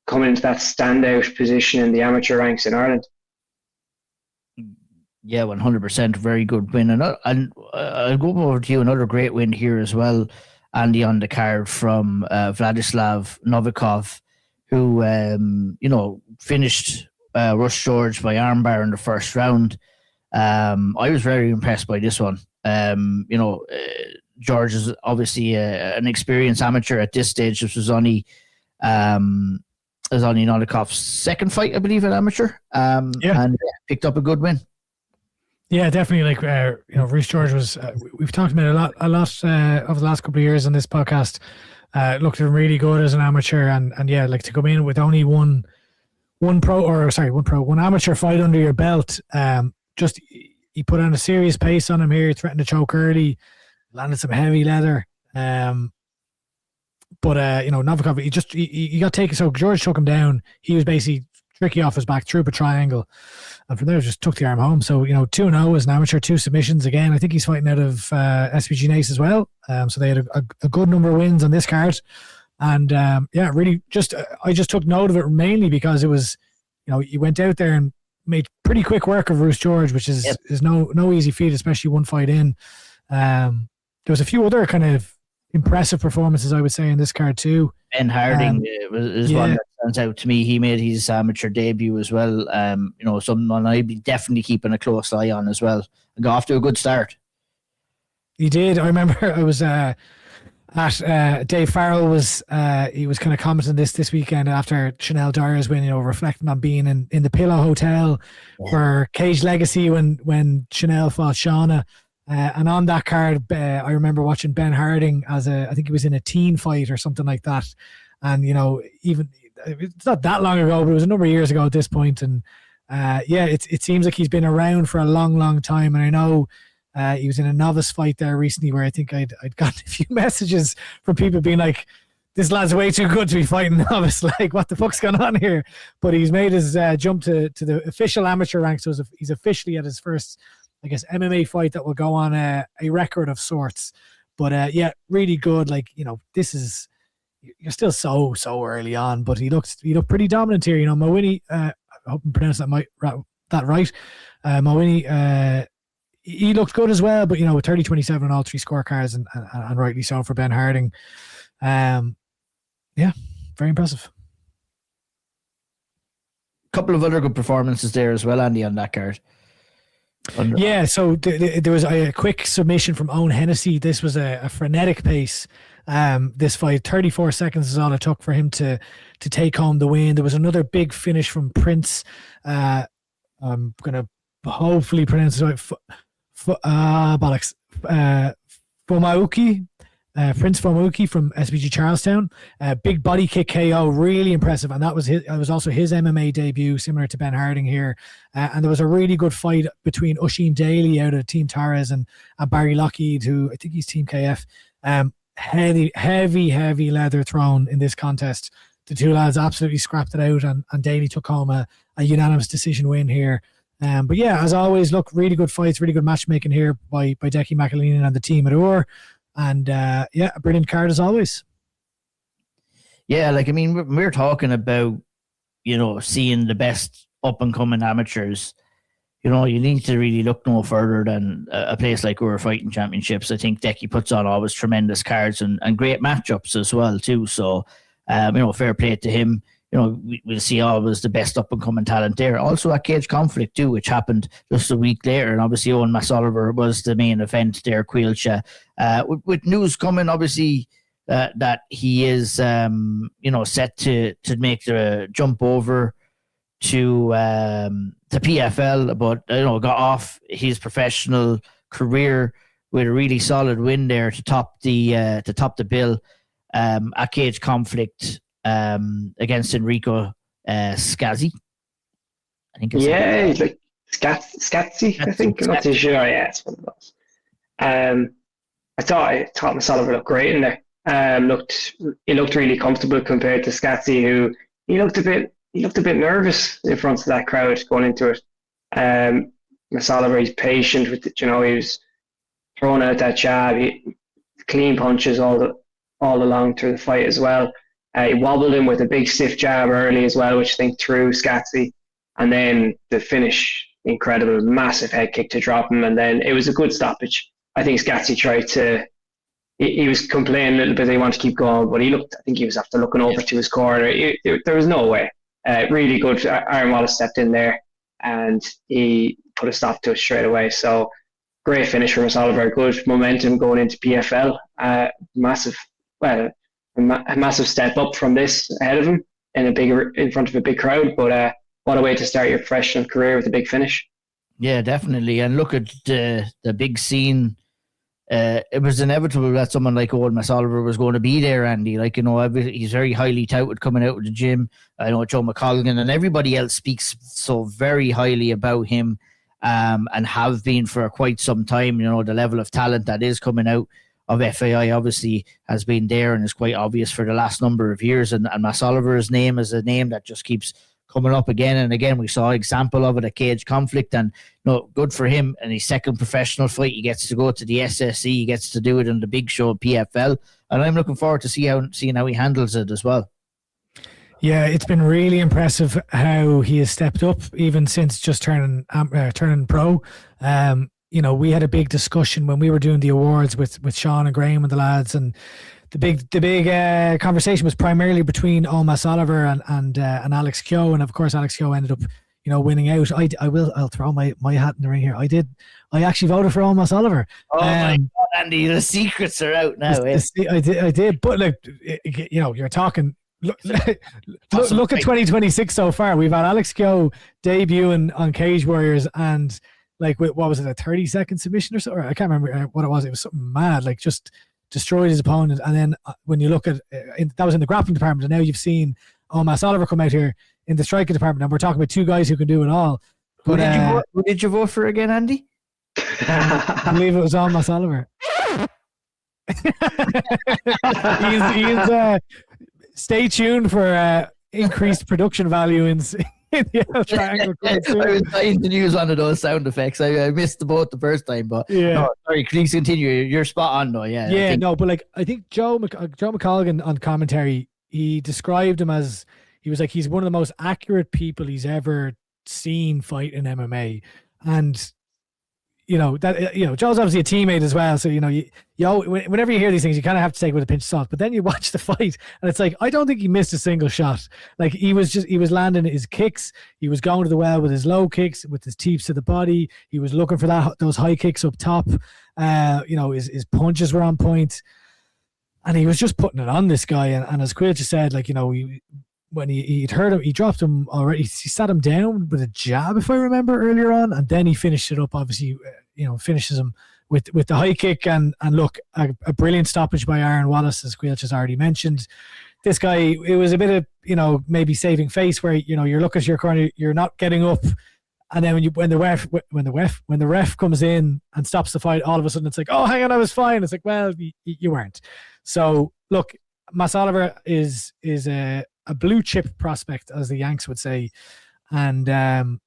coming into that standout position in the amateur ranks in Ireland. Yeah, 100%. Very good win. And I'll go over to you. Another great win here as well, Andy, on the card from Vladislav Novikov, who, finished Rush George by armbar in the first round. I was very impressed by this one. George is obviously an experienced amateur at this stage. This was only Novikov's second fight, I believe, at amateur. And picked up a good win. Yeah, definitely. Like, Rush George was, we've talked about a lot over the last couple of years on this podcast. Looked really good as an amateur, and to come in with only one amateur fight under your belt. He put on a serious pace on him here. He threatened to choke early, landed some heavy leather. Novikov, he got taken. So George took him down. He was basically tricky off his back, threw up a triangle, and from there just took the arm home. So 2-0 as an amateur, 2 submissions again. I think he's fighting out of SPG Nace as well. So they had a good number of wins on this card, and really I just took note of it mainly because it was he went out there and made pretty quick work of Rush George, which is no easy feat, especially one fight in. There was a few other kind of impressive performances, I would say, in this card too. Ben Harding is one that stands out to me. He made his amateur debut as well. Someone I'd be definitely keeping a close eye on as well. And got off to a good start. He did. I remember I was Dave Farrell was he was kind of commenting this weekend after Chanel Dara's win, reflecting on being in the Pillow Hotel for Cage Legacy when Chanel fought Shauna. And on that card, I remember watching Ben Harding I think he was in a teen fight or something like that. And, even it's not that long ago, but it was a number of years ago at this point. And it seems like he's been around for a long, long time. And I know he was in a novice fight there recently where I think I'd gotten a few messages from people being like, this lad's way too good to be fighting novice. Like, what the fuck's going on here? But he's made his jump to the official amateur rank. So he's officially at his first, I guess, MMA fight that will go on a record of sorts. But really good. Like, this is, you're still so early on, but he looked pretty dominant here. Mawini, I hope I'm pronouncing that right. Mawini, he looked good as well, but with 30-27 on all 3 scorecards, and rightly so for Ben Harding. Yeah, very impressive. Couple of other good performances there as well, Andy, on that card. Yeah, so there was a quick submission from Owen Hennessy. This was a frenetic pace. This fight, 34 seconds is all it took for him to take home the win. There was another big finish from Prince. I'm going to hopefully pronounce it right. Bollocks. Fomauki. Prince Fomauki from SBG Charlestown. Big body kick KO, really impressive. And that was also his MMA debut, similar to Ben Harding here. And there was a really good fight between Oisin Daly out of Team Taras and Barry Lockheed, who I think he's Team KF. Heavy leather thrown in this contest. The two lads absolutely scrapped it out, and Daly took home a unanimous decision win here. But yeah, as always, look, really good fights, really good matchmaking here by Decky McAleen and the team at Iúr. And yeah, a brilliant card as always. Yeah, like, I mean, we're talking about, seeing the best up-and-coming amateurs. You need to really look no further than a place like Iúr Fighting Championships. I think Decky puts on always tremendous cards and great matchups as well, too. So, fair play to him. We'll see always the best up-and-coming talent there. Also at Cage Conflict, too, which happened just a week later. And obviously, Owen Masoliver was the main event there, Caoilte. With news coming, obviously, that he is, set to make the jump over to PFL, but, got off his professional career with a really solid win there to top the bill at Cage Conflict. Against Enrico Scazzi. I think it's like Scazzi, I think. I'm not too sure. Yeah, it's one of those. I thought Masoliver looked great in there. He looked really comfortable compared to Scazzi, who he looked a bit nervous in front of that crowd going into it. Masoliver, he's patient with it, he was throwing out that jab, clean punches all along through the fight as well. He wobbled him with a big stiff jab early as well, which I think threw Scazzi. And then the finish, incredible, massive head kick to drop him. And then it was a good stoppage. I think Scazzi tried to, he was complaining a little bit, he wanted to keep going, but I think he was after looking over to his corner. There was no way. Really good. Aaron Wallace stepped in there and he put a stop to it straight away. So great finish from Masoliver, good momentum going into PFL. A massive step up from this ahead of him in front of a big crowd, but what a way to start your professional career with a big finish. Yeah, definitely. And look at the big scene. It was inevitable that someone like Owen Masoliver was going to be there, Andy. He's very highly touted coming out of the gym. I know Joe McColgan and everybody else speaks so very highly about him, and have been for quite some time. The level of talent that is coming out of FAI obviously has been there and is quite obvious for the last number of years. And Masoliver's name is a name that just keeps coming up again and again. We saw an example of it at Cage Conflict, and good for him. And his second professional fight, he gets to go to the SSC, he gets to do it in the big show PFL, and I'm looking forward to seeing how he handles it as well. Yeah, it's been really impressive how he has stepped up even since just turning pro. We had a big discussion when we were doing the awards with Sean and Graham and the lads, and the big conversation was primarily between Owen Masoliver and Alex Keogh, and of course Alex Keogh ended up winning out. I'll throw my hat in the ring here. I actually voted for Owen Masoliver. Oh my God, Andy, the secrets are out now. I did, but look, you're talking. Look at 2026 so far. We've had Alex Keogh debuting on Cage Warriors and. What was it, a 30-second submission or something? I can't remember what it was. It was something mad, just destroyed his opponent. And then when you look at that was in the grappling department, and now you've seen Masoliver come out here in the striking department, and we're talking about two guys who can do it all. But, who did you vote for again, Andy? I believe it was Masoliver. Stay tuned for increased production value in the triangle. I was trying to use one of those sound effects. I missed the boat the first time, but yeah. No, sorry, please continue. You're spot on though. Yeah. But I think Joe McColgan on commentary, he described him as he's one of the most accurate people he's ever seen fight in MMA, and Joe's obviously a teammate as well. So, whenever you hear these things, you kind of have to take it with a pinch of salt. But then you watch the fight and it's like, I don't think he missed a single shot. Like he was landing his kicks. He was going to the well with his low kicks, with his teeps to the body. He was looking for those high kicks up top. His punches were on point. And he was just putting it on this guy. And as Caoilte said, when he'd heard him, he dropped him already. He sat him down with a jab, if I remember, earlier on, and then he finished it up. Obviously, finishes him with the high kick. And look, a brilliant stoppage by Aaron Wallace, as Caoilte has already mentioned. This guy, it was a bit of maybe saving face, where you're looking at your corner, you're not getting up, and then when the ref comes in and stops the fight, all of a sudden it's like, oh, hang on, I was fine. It's like, well, you weren't. So look, Matt Oliver is a blue chip prospect, as the Yanks would say. And that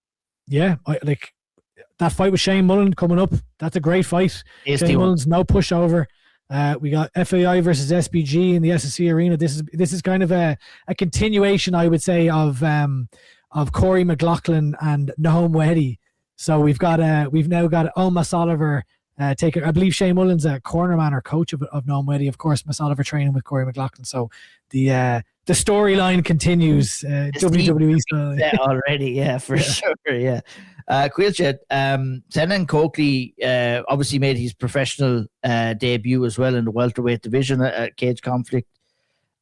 fight with Shane Mullen coming up, that's a great fight. Shane Mullen's no pushover. We got FAI versus SBG in the SSC arena. This is kind of a continuation, I would say, of Corey McLaughlin and Nahum Wedi. So we've now got Matt Oliver I believe Shane Mullen's a cornerman or coach of Nahum Wedi. Of course, Matt Oliver training with Corey McLaughlin. So the storyline continues. WWE style. Yeah, already, yeah, for sure, yeah. Caoilte, Senan Coakley obviously made his professional debut as well in the welterweight division at Cage Conflict.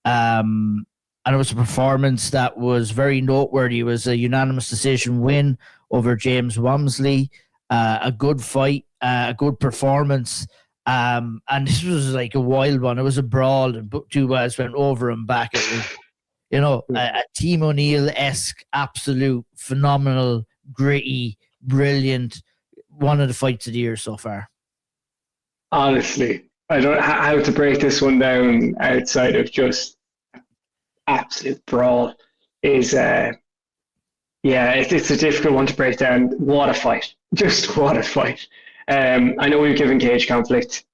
And it was a performance that was very noteworthy. It was a unanimous decision win over James Wamsley. A good fight, a good performance. And this was like a wild one. It was a brawl, and two guys went over and back. It was, a Team O'Neill-esque, absolute, phenomenal, gritty, brilliant, one of the fights of the year so far. Honestly, I don't know how to break this one down outside of just absolute brawl. It's a difficult one to break down. What a fight. Just what a fight. I know we've given Cage Conflict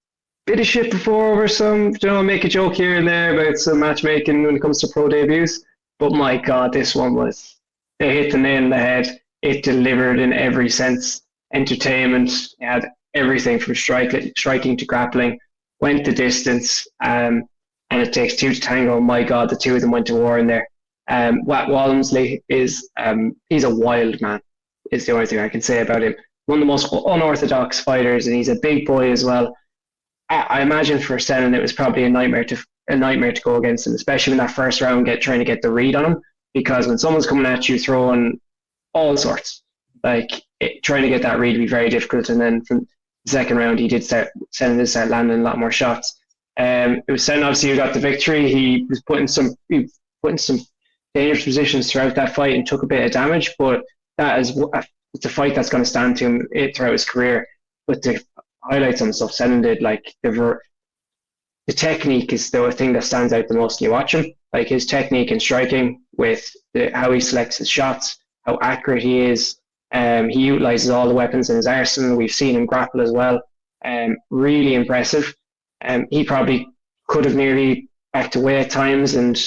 a bit of shit before over some, make a joke here and there about some matchmaking when it comes to pro debuts. But my God, this one they hit the nail on the head. It delivered in every sense. Entertainment, it had everything from striking to grappling, went the distance, and it takes two to tango. My God, the two of them went to war in there. Wat Walmsley is he's a wild man, is the only thing I can say about him. One of the most unorthodox fighters, and he's a big boy as well. I imagine for Senan it was probably a nightmare to go against him, especially in that first round, trying to get the read on him, because when someone's coming at you throwing all sorts, trying to get that read would be very difficult. And then from the second round, Senan did start landing a lot more shots. It was Senan obviously who got the victory. He was put in some dangerous positions throughout that fight and took a bit of damage, but it's a fight that's going to stand to him throughout his career. But to highlight some stuff Senan did, the technique is the thing that stands out the most when you watch him. Like his technique and striking, with how he selects his shots, how accurate he is. He utilizes all the weapons in his arsenal. We've seen him grapple as well. Really impressive. He probably could have nearly backed away at times and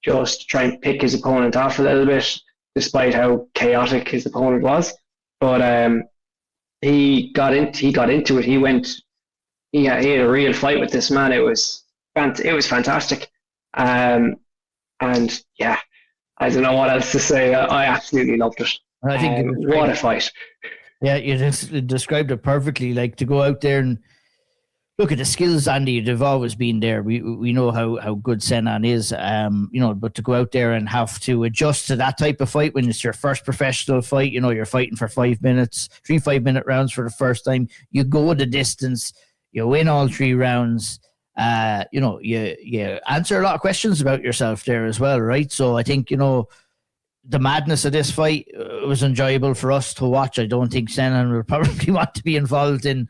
just try and pick his opponent off a little bit, despite how chaotic his opponent was. But he got into it. He had a real fight with this man. It was fantastic. And yeah, I don't know what else to say. I absolutely loved it. I think what a fight. Yeah, you just described it perfectly. Like, to go out there and look at the skills, Andy, they've always been there. We know how good Senan is, but to go out there and have to adjust to that type of fight when it's your first professional fight, you're fighting for 5 minutes, 3 5-minute rounds for the first time. You go the distance, you win all 3 rounds. You answer a lot of questions about yourself there as well, right? So I think, the madness of this fight was enjoyable for us to watch. I don't think Senan will probably want to be involved in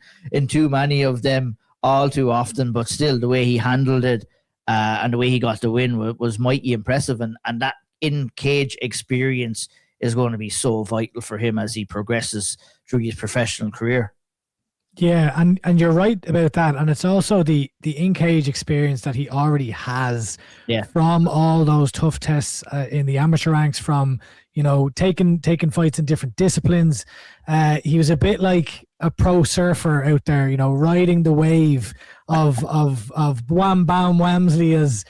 too many of them all too often, but still the way he handled it and the way he got the win was mighty impressive, and that in-cage experience is going to be so vital for him as he progresses through his professional career. Yeah, and you're right about that, and it's also the in-cage experience that he already has from all those tough tests in the amateur ranks, from taking fights in different disciplines. He was a bit like a pro surfer out there, you know, riding the wave of Wham Bam Whamsley, as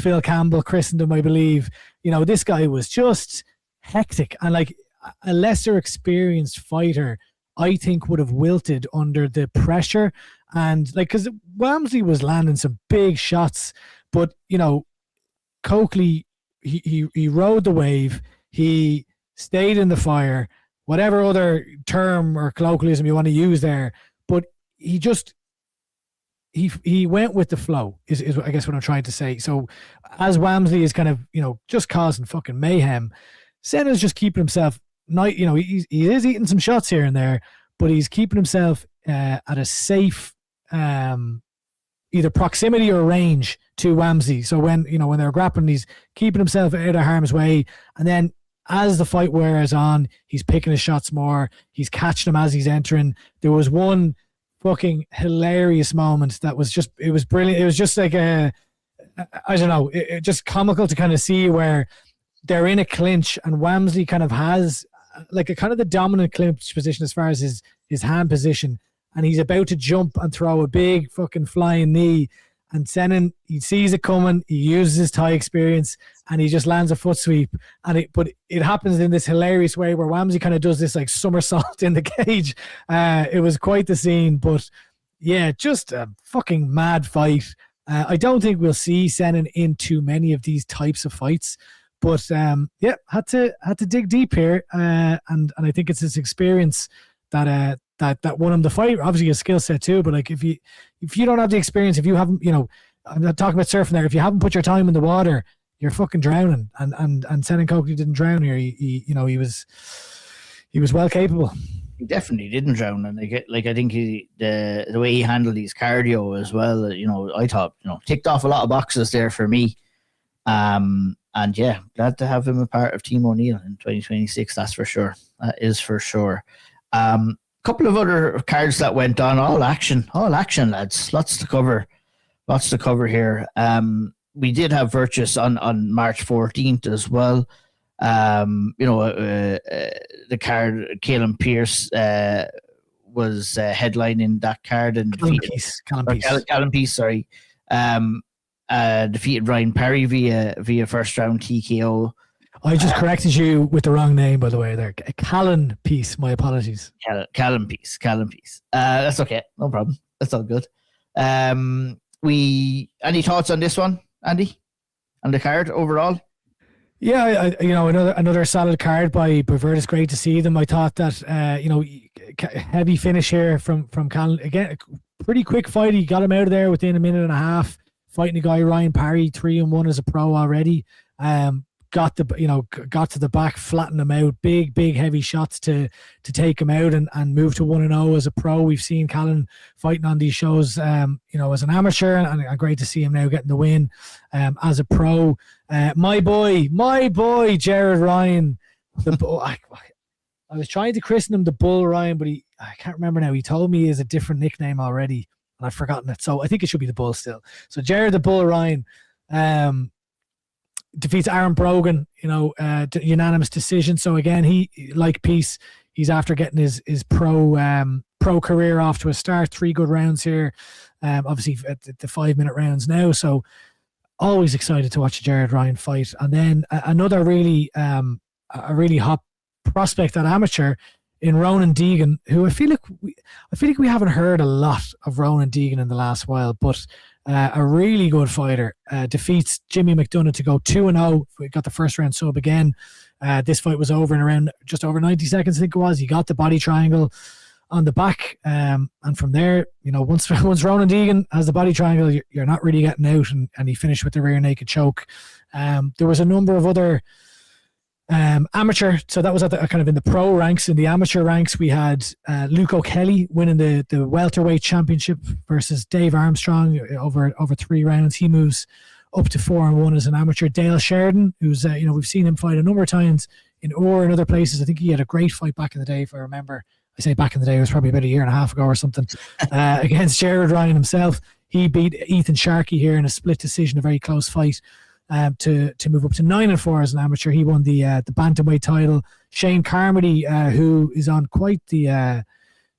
Phil Campbell christened him, I believe. You know, this guy was just hectic, and like a lesser experienced fighter, I think, would have wilted under the pressure. And like, because Whamsley was landing some big shots, but you know, Caoilte, he rode the wave, he stayed in the fire, whatever other term or colloquialism you want to use there, but he went with the flow is I guess what I'm trying to say. So as Whamsley is kind of, you know, just causing fucking mayhem, Senna's just keeping himself, you know, he is eating some shots here and there, but he's keeping himself at a safe either proximity or range to Whamsley. So when they're grappling, he's keeping himself out of harm's way, and then as the fight wears on, he's picking his shots more. He's catching them as he's entering. There was one fucking hilarious moment that was just, it was brilliant. It was just like I don't know, it just comical to kind of see where they're in a clinch and Whamsley kind of has like a kind of the dominant clinch position as far as his hand position, and he's about to jump and throw a big fucking flying knee, and Senan, he sees it coming, he uses his Thai experience, and he just lands a foot sweep. But it happens in this hilarious way where Whamsley kind of does this like somersault in the cage. It was quite the scene, but yeah, just a fucking mad fight. I don't think we'll see Senan in too many of these types of fights, but yeah, had to dig deep here, and I think it's his experience that won him the fight. Obviously, his skill set too, but like if you don't have the experience, if you haven't, you know, I'm not talking about surfing there. If you haven't put your time in the water, you're fucking drowning. And Senan Caoilte didn't drown here. He was well capable. He definitely didn't drown, and like I think the way he handled his cardio as well. You know, I thought, you know, ticked off a lot of boxes there for me. And yeah, glad to have him a part of Team O'Neill in 2026. That's for sure. That is for sure. Couple of other cards that went on, all action, lads. Lots to cover here. We did have Virtus on March 14th as well. You know, the card, Callum Pearce was headlining that card and Callum Peace, sorry. Defeated Ryan Parry via first round TKO. I just corrected you with the wrong name, by the way. There, Callan Peace. My apologies. Callum Peace. That's okay. No problem. That's all good. Any thoughts on this one, Andy? On the card overall? Yeah, you know, another solid card by Virtus. Great to see them. I thought that you know, heavy finish here from Callan. Again, a pretty quick fight. He got him out of there within a minute and a half. Fighting a guy, Ryan Parry, 3-1 as a pro already. Got to the back, flattened him out, big heavy shots to take him out and move to 1-0 as a pro. We've seen Callan fighting on these shows, you know, as an amateur, and great to see him now getting the win as a pro. My boy, Jared Ryan. I was trying to christen him the Bull Ryan, but I can't remember now. He told me he has a different nickname already, and I've forgotten it. So I think it should be the Bull still. So Jared the Bull Ryan defeats Aaron Brogan, you know, unanimous decision. So again, he, like Peace, he's after getting his pro career off to a start. 3 good rounds here, obviously at the 5-minute rounds now. So always excited to watch Jared Ryan fight. And then another really a really hot prospect at amateur in Ronan Deegan, who I feel like we haven't heard a lot of Ronan Deegan in the last while, but a really good fighter. Defeats Jimmy McDonough to go 2-0. We got the first round sub again. This fight was over in around just over 90 seconds, I think it was. He got the body triangle on the back, and from there, you know, once Ronan Deegan has the body triangle, you're not really getting out, and he finished with the rear naked choke. There was a number of other amateur, so that was at the kind of in the pro ranks. In the amateur ranks, we had Luke O'Kelly winning the welterweight championship versus Dave Armstrong over 3 rounds. He moves up to 4-1 as an amateur. Dale Sheridan, who's you know, we've seen him fight a number of times in Iúr and other places. I think he had a great fight back in the day, if I remember. I say back in the day, it was probably about a year and a half ago or something, against Jared Ryan himself. He beat Ethan Sharkey here in a split decision, a very close fight. To move up to 9-4 as an amateur. He won the bantamweight title. Shane Carmody, who is on quite the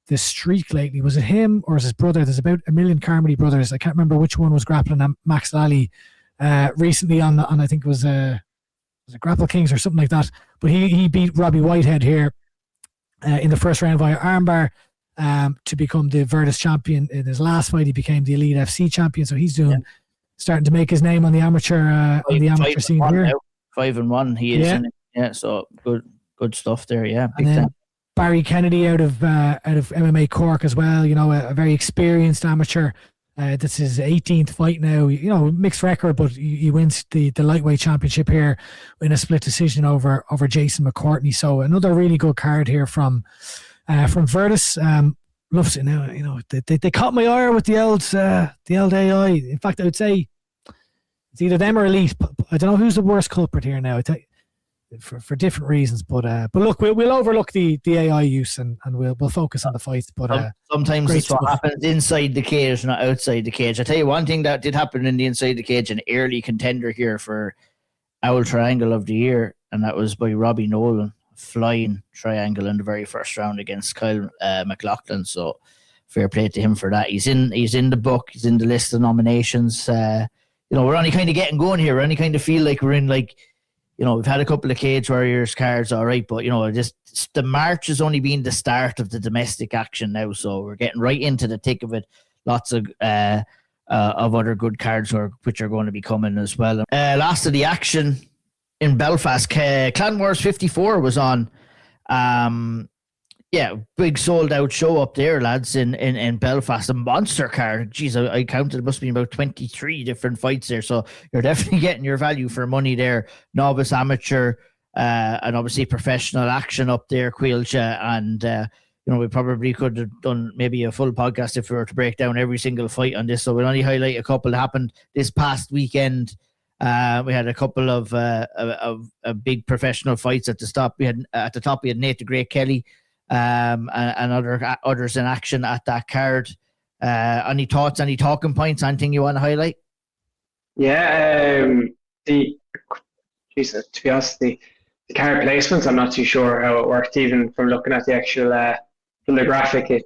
the streak lately. Was it him or was his brother? There's about a million Carmody brothers. I can't remember which one was grappling Max Lally recently on I think it was Grapple Kings or something like that. But he beat Robbie Whitehead here in the first round via armbar to become the Virtus champion. In his last fight, he became the Elite FC champion. So he's starting to make his name on the amateur scene here. Now. 5-1 he is. Yeah, so good stuff there. Yeah, big time. Barry Kennedy out of MMA Cork as well. You know, a very experienced amateur. This is his 18th fight now. You know, mixed record, but he wins the lightweight championship here in a split decision over Jason McCourtney. So another really good card here from Virtus. Loves it now. You know, they caught my eye with the old AI. In fact, I would say it's either them or Elite. I don't know who's the worst culprit here now. For different reasons, but look, we'll overlook the AI use and we'll focus on the fights. But sometimes it's what happens inside the cage, not outside the cage. I tell you one thing that did happen in the inside the cage, an early contender here for Owl Triangle of the Year, and that was by Robbie Nolan, flying triangle in the very first round against Kyle McLaughlin. So fair play to him for that. He's in the book. He's in the list of nominations. You know, we're only kind of getting going here. We only kind of feel like we're in like. You know, we've had a couple of Cage Warriors cards, all right, but, you know, just the March has only been the start of the domestic action now, so we're getting right into the thick of it. Lots of other good cards which are going to be coming as well. Last of the action in Belfast, Clan Wars 54 was on. Big sold-out show up there, lads, in Belfast. A monster card. Jeez, I counted. It must be about 23 different fights there. So you're definitely getting your value for money there. Novice, amateur, and obviously professional action up there, Caoilte. And, you know, we probably could have done maybe a full podcast if we were to break down every single fight on this. So we'll only highlight a couple that happened this past weekend. We had a couple of big professional fights at the top. We had Nate the Great Kelly. And others in action at that card. Any thoughts, any talking points, anything you want to highlight? Yeah, to be honest, the card placements, I'm not too sure how it worked, even from looking at the actual from the graphic. It's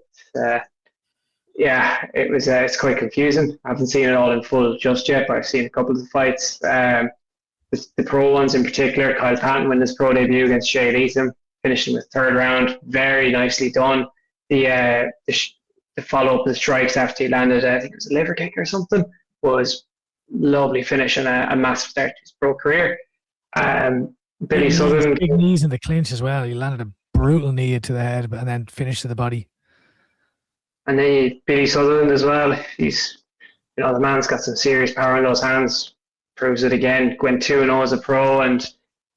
quite confusing. I haven't seen it all in full just yet, but I've seen a couple of the fights. The pro ones in particular, Kyle Patton win his pro debut against Jay Leatham, finishing with third round, very nicely done. The follow up the strikes after he landed, I think it was a liver kick or something, was lovely finish and a massive start to his pro career. Billy Sutherland, big knees in the clinch as well. He landed a brutal knee to the head, and then finished to the body. And then Billy Sutherland as well. He's, you know, the man's got some serious power in those hands. Proves it again. Went 2-0 as a pro, and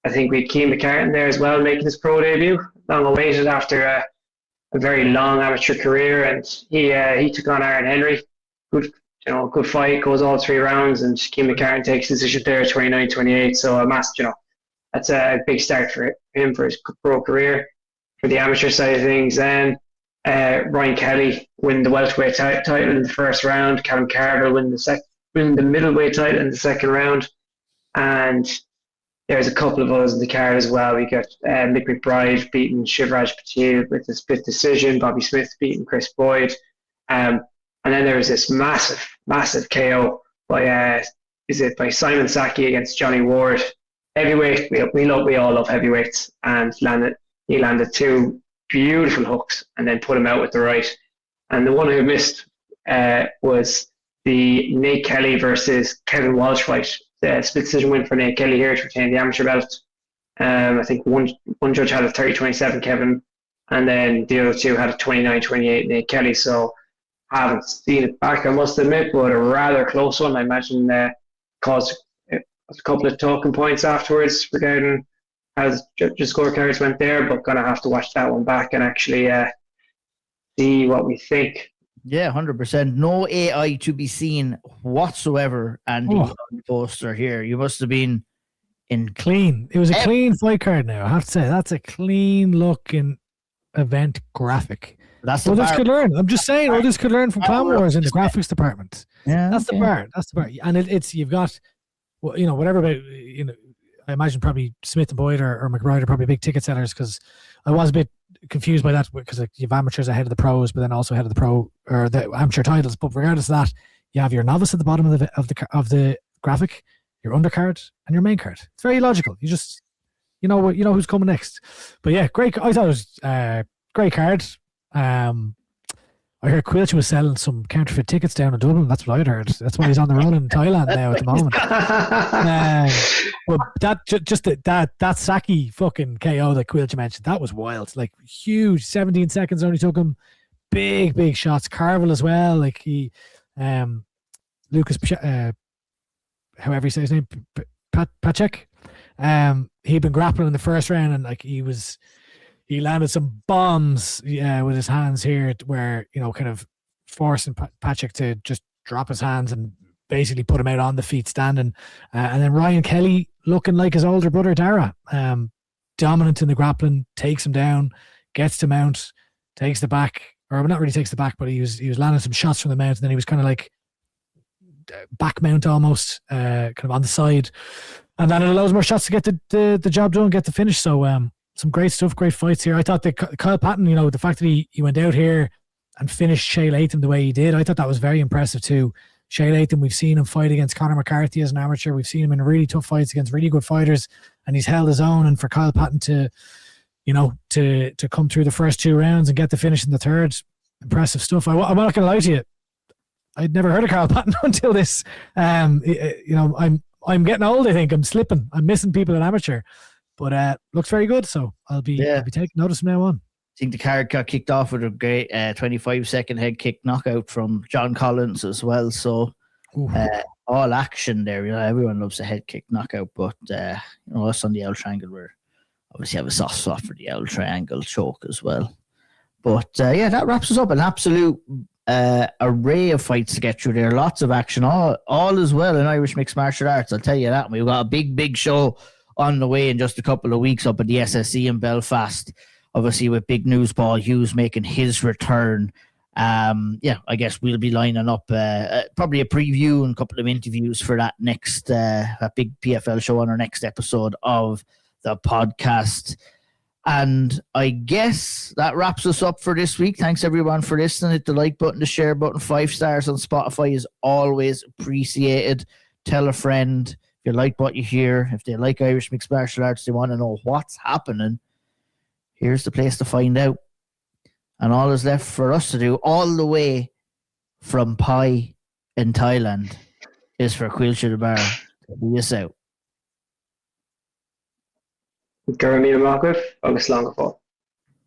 I think we had Keane McCartan there as well, making his pro debut, long awaited after a very long amateur career, and he took on Aaron Henry. Good fight, goes all 3 rounds, and Keane McCartan takes the decision there, 29-28. So that's a big start for him for his pro career. For the amateur side of things, then Ryan Kelly win the welterweight title in the first round. Callum Carter win the middleweight title in the second round, and there's a couple of others in the card as well. We got Mick McBride beating Shivraj Patil with a split decision. Bobby Smith beating Chris Boyd. And then there was this massive KO by Simon Saki against Johnny Ward. Heavyweight, we all love heavyweights, and he landed 2 beautiful hooks and then put him out with the right. And the one who missed was the Nate Kelly versus Kevin Walsh fight. The split decision win for Nate Kelly here to retain the amateur belt. I think one judge had a 30-27 Kevin, and then the other 2 had a 29-28 Nate Kelly. So I haven't seen it back, I must admit, but a rather close one. I imagine caused a couple of talking points afterwards regarding how the scorecards went there, but gonna have to watch that one back and actually see what we think. Yeah, 100%. No AI to be seen whatsoever. And the poster here, you must have been in clean. It was a clean fight card. Now I have to say that's a clean looking event graphic. That's the others could learn. I'm just saying, others could learn from Clan Wars in the graphics department. Yeah, that's the part. That's the part. And it's you've got, whatever about I imagine probably Smith and Boyd or McBride are probably big ticket sellers, because I was a bit confused by that because like, you have amateurs ahead of the pros, but then also ahead of the pro or the amateur titles. But regardless of that, you have your novice at the bottom of the graphic, your undercard, and your main card. It's very logical. You just you know who's coming next. But yeah, great. I thought it was great card. I heard Caoilte was selling some counterfeit tickets down in Dublin. That's what I'd heard. That's why he's on the run in Thailand now at the moment. But that Saki fucking KO that Caoilte mentioned, that was wild. Like huge, 17 seconds only took him. Big shots. Carvel as well. Like he, Lucas, however you say his name, Pacek. He'd been grappling in the first round and like he landed some bombs with his hands here where, kind of forcing Pacek to just drop his hands and basically put him out on the feet standing. And then Ryan Kelly, looking like his older brother Dara, dominant in the grappling, takes him down, gets to mount, takes the back, or not really takes the back, but he was landing some shots from the mount, and then he was kind of like back mount almost, kind of on the side. And then it allows more shots to get the job done, get the finish. So, some great stuff, great fights here. I thought that Kyle Patton, the fact that he went out here and finished Shay Latham the way he did, I thought that was very impressive too. Shay Latham, we've seen him fight against Conor McCarthy as an amateur. We've seen him in really tough fights against really good fighters, and he's held his own. And for Kyle Patton to come through the first 2 rounds and get the finish in the third, impressive stuff. I'm not going to lie to you. I'd never heard of Kyle Patton until this. I'm getting old. I think I'm slipping. I'm missing people at amateur. But looks very good, so I'll be taking notice from now on. I think the card got kicked off with a great 25-second head kick knockout from John Collins as well. So all action there. Everyone loves a head kick knockout, but us on the L triangle, we obviously have a soft spot for the L triangle choke as well. But that wraps us up. An absolute array of fights to get through there. Lots of action, all as well in Irish mixed martial arts. I'll tell you that. We've got a big show on the way in just a couple of weeks up at the SSE in Belfast, obviously with big news, Paul Hughes making his return. I guess we'll be lining up probably a preview and a couple of interviews for that next that big PFL show on our next episode of the podcast. And I guess that wraps us up for this week. Thanks everyone for listening. Hit the like button, the share button. 5 stars on Spotify is always appreciated. Tell a friend if you like what you hear, if they like Irish mixed martial arts, they want to know what's happening, here's the place to find out. And all is left for us to do, all the way from Pai in Thailand, is for Caoilte Barra to lead us out. Gurmina Markov, August Longafall.